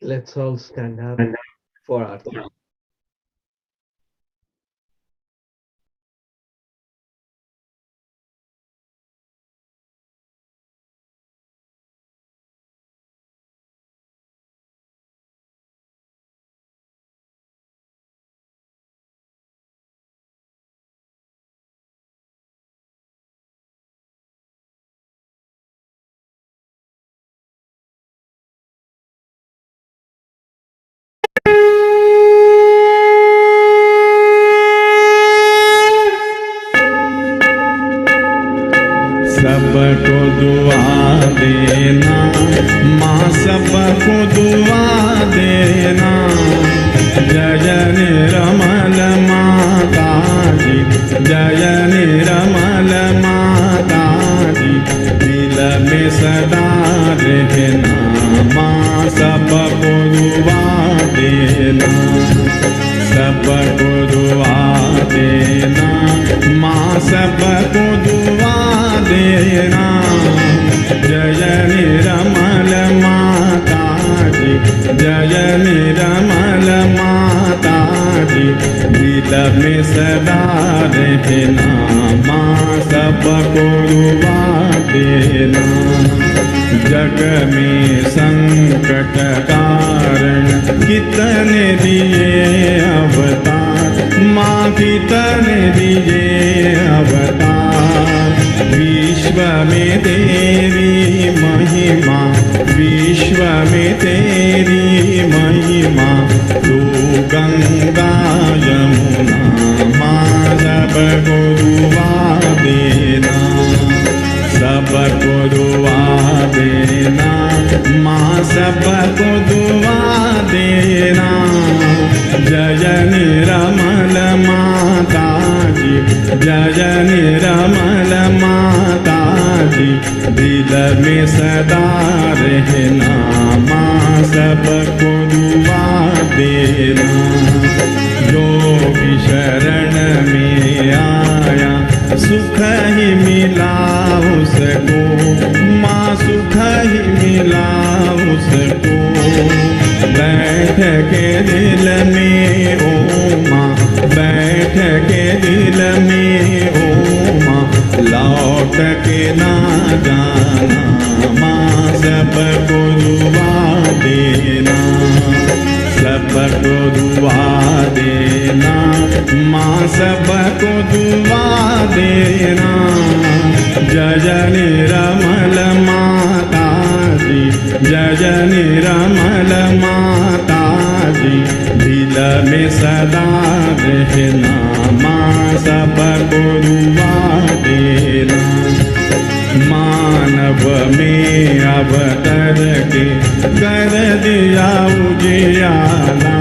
Let's all stand up for our सबको दुआ देना, माँ सबको दुआ देना। जय निर्मल माता जी, जय निर्मल माता जी। दिल में सदा रहना, माँ सबको दुआ देना, सबको दुआ देना, माँ सबको दुआ देना। जय निर्मल माता जी, जय निर्मल माता जी। दिल में सदा रहना, माँ सबको दुआ देना। जग में संकट कारण कितने दिए अवतार, माँ कितने दिए अवतार। विश्व में तेरी महिमा, विश्व में तेरी महिमा। तू गंगा यमुना, माँ सबको दुआ देना, सबको दुआ देना, माँ सबको दुआ देना। जय निर्मल माता जी, जय निर्मल माता जी। दिल में सदा रहना, माँ सबको दुआ देना। जो भी शरण में आया, सुख ही मिला उसको, माँ सुख ही मिला उसको। बैठ के दिल में ओ माँ, बैठ के दिल में ओ माँ। लौट के ना जाना, माँ सबको दुआ देना, सबको दुआ देना, माँ सबको दुआ देना। जय निर्मल माता जी, जय निर्मल माता जी। दिल में सदा रहना, माँ सबको दुआ देना। मानव में अवतर के कर दिया उजियाला,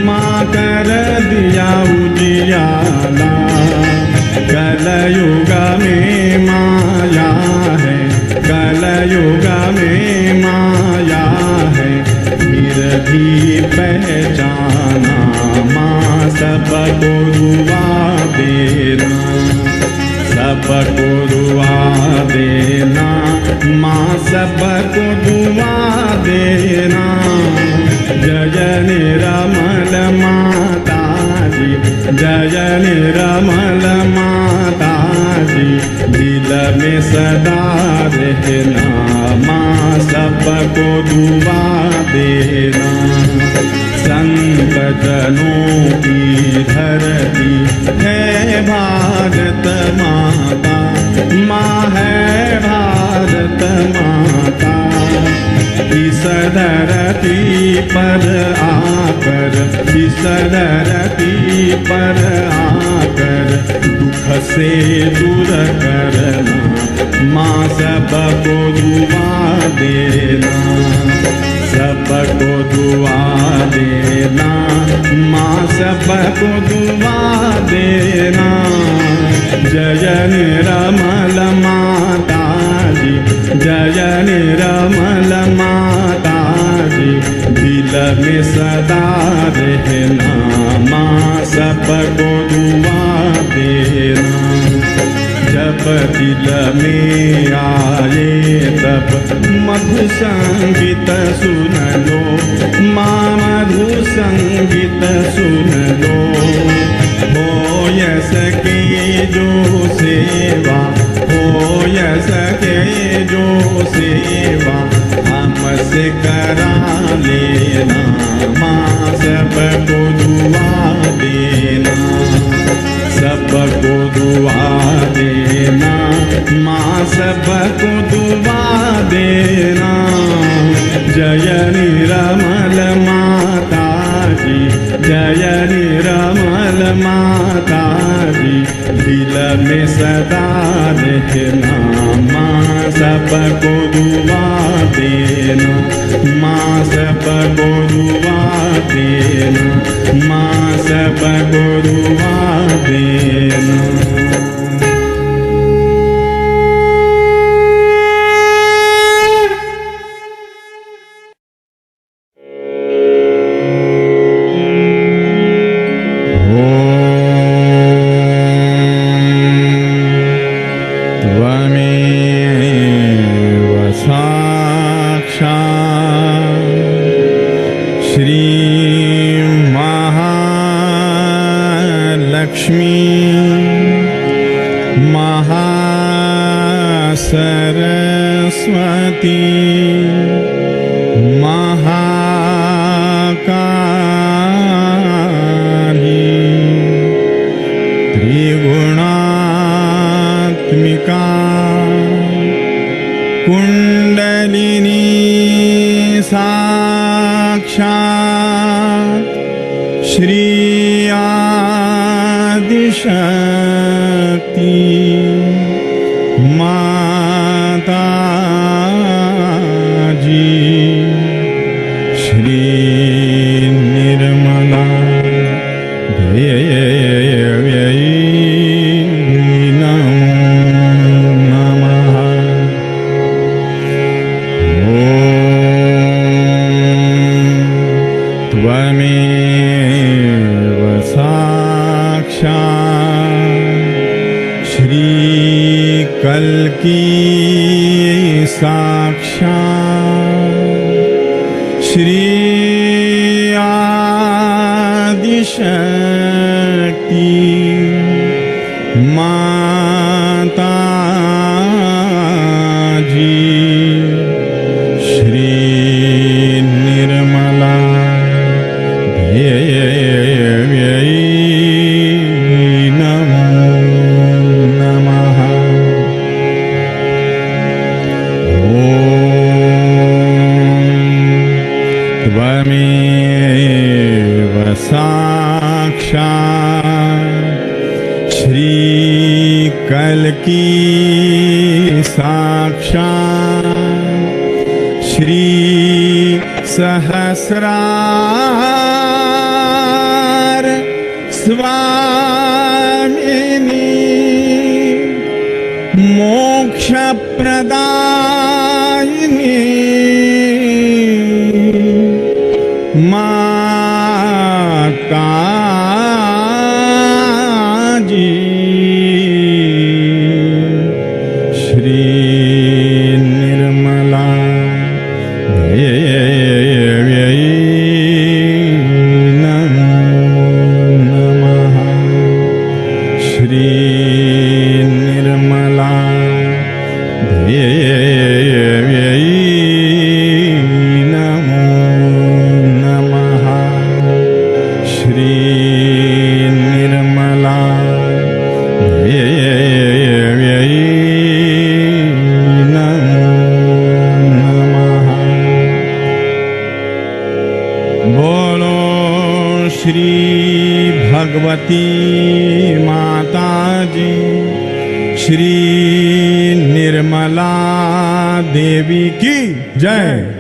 माँ कर दिया उजियाला। कलयुग में माया है, कलयुग में माया है। फिर भी पहचाना, माँ सबको दुआ देना, सबको दुआ देना, माँ सबको दुआ देना। जय निर्मल माता जी, जय निर्मल माता जी। दिल में सदा रहना, माँ सबको दुआ देना। संत जनों की धरती है भारत माता, माँ है भारत माता। इस धरती पर आकर, इस धरती पर आकर दुख से दूर करना, माँ सबको दुआ देना, सबको दुआ देना, माँ सबको दुआ देना। जय निर्मल माता जी, जय निर्मल माता जी। दिल में सदा रहना, माँ सबको दुआ देना। जब दिल में आए तब मधु संगीत सुन लो, माँ मधु संगीत सुन लो, हो सके जो सेवा, हो सके जो सेवा हमसे करा लेना, माँ सबको दुआ देना, सबको दुआ देना, माँ सबको दुआ देना। जय निरमल माता जी, जय निरमल माता जी, दिल में सदा रहना, माँ सबको दुआ देना, माँ सबको दुआ देना, माँ सबको दुआ देना। देवी की जय।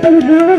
Thank you.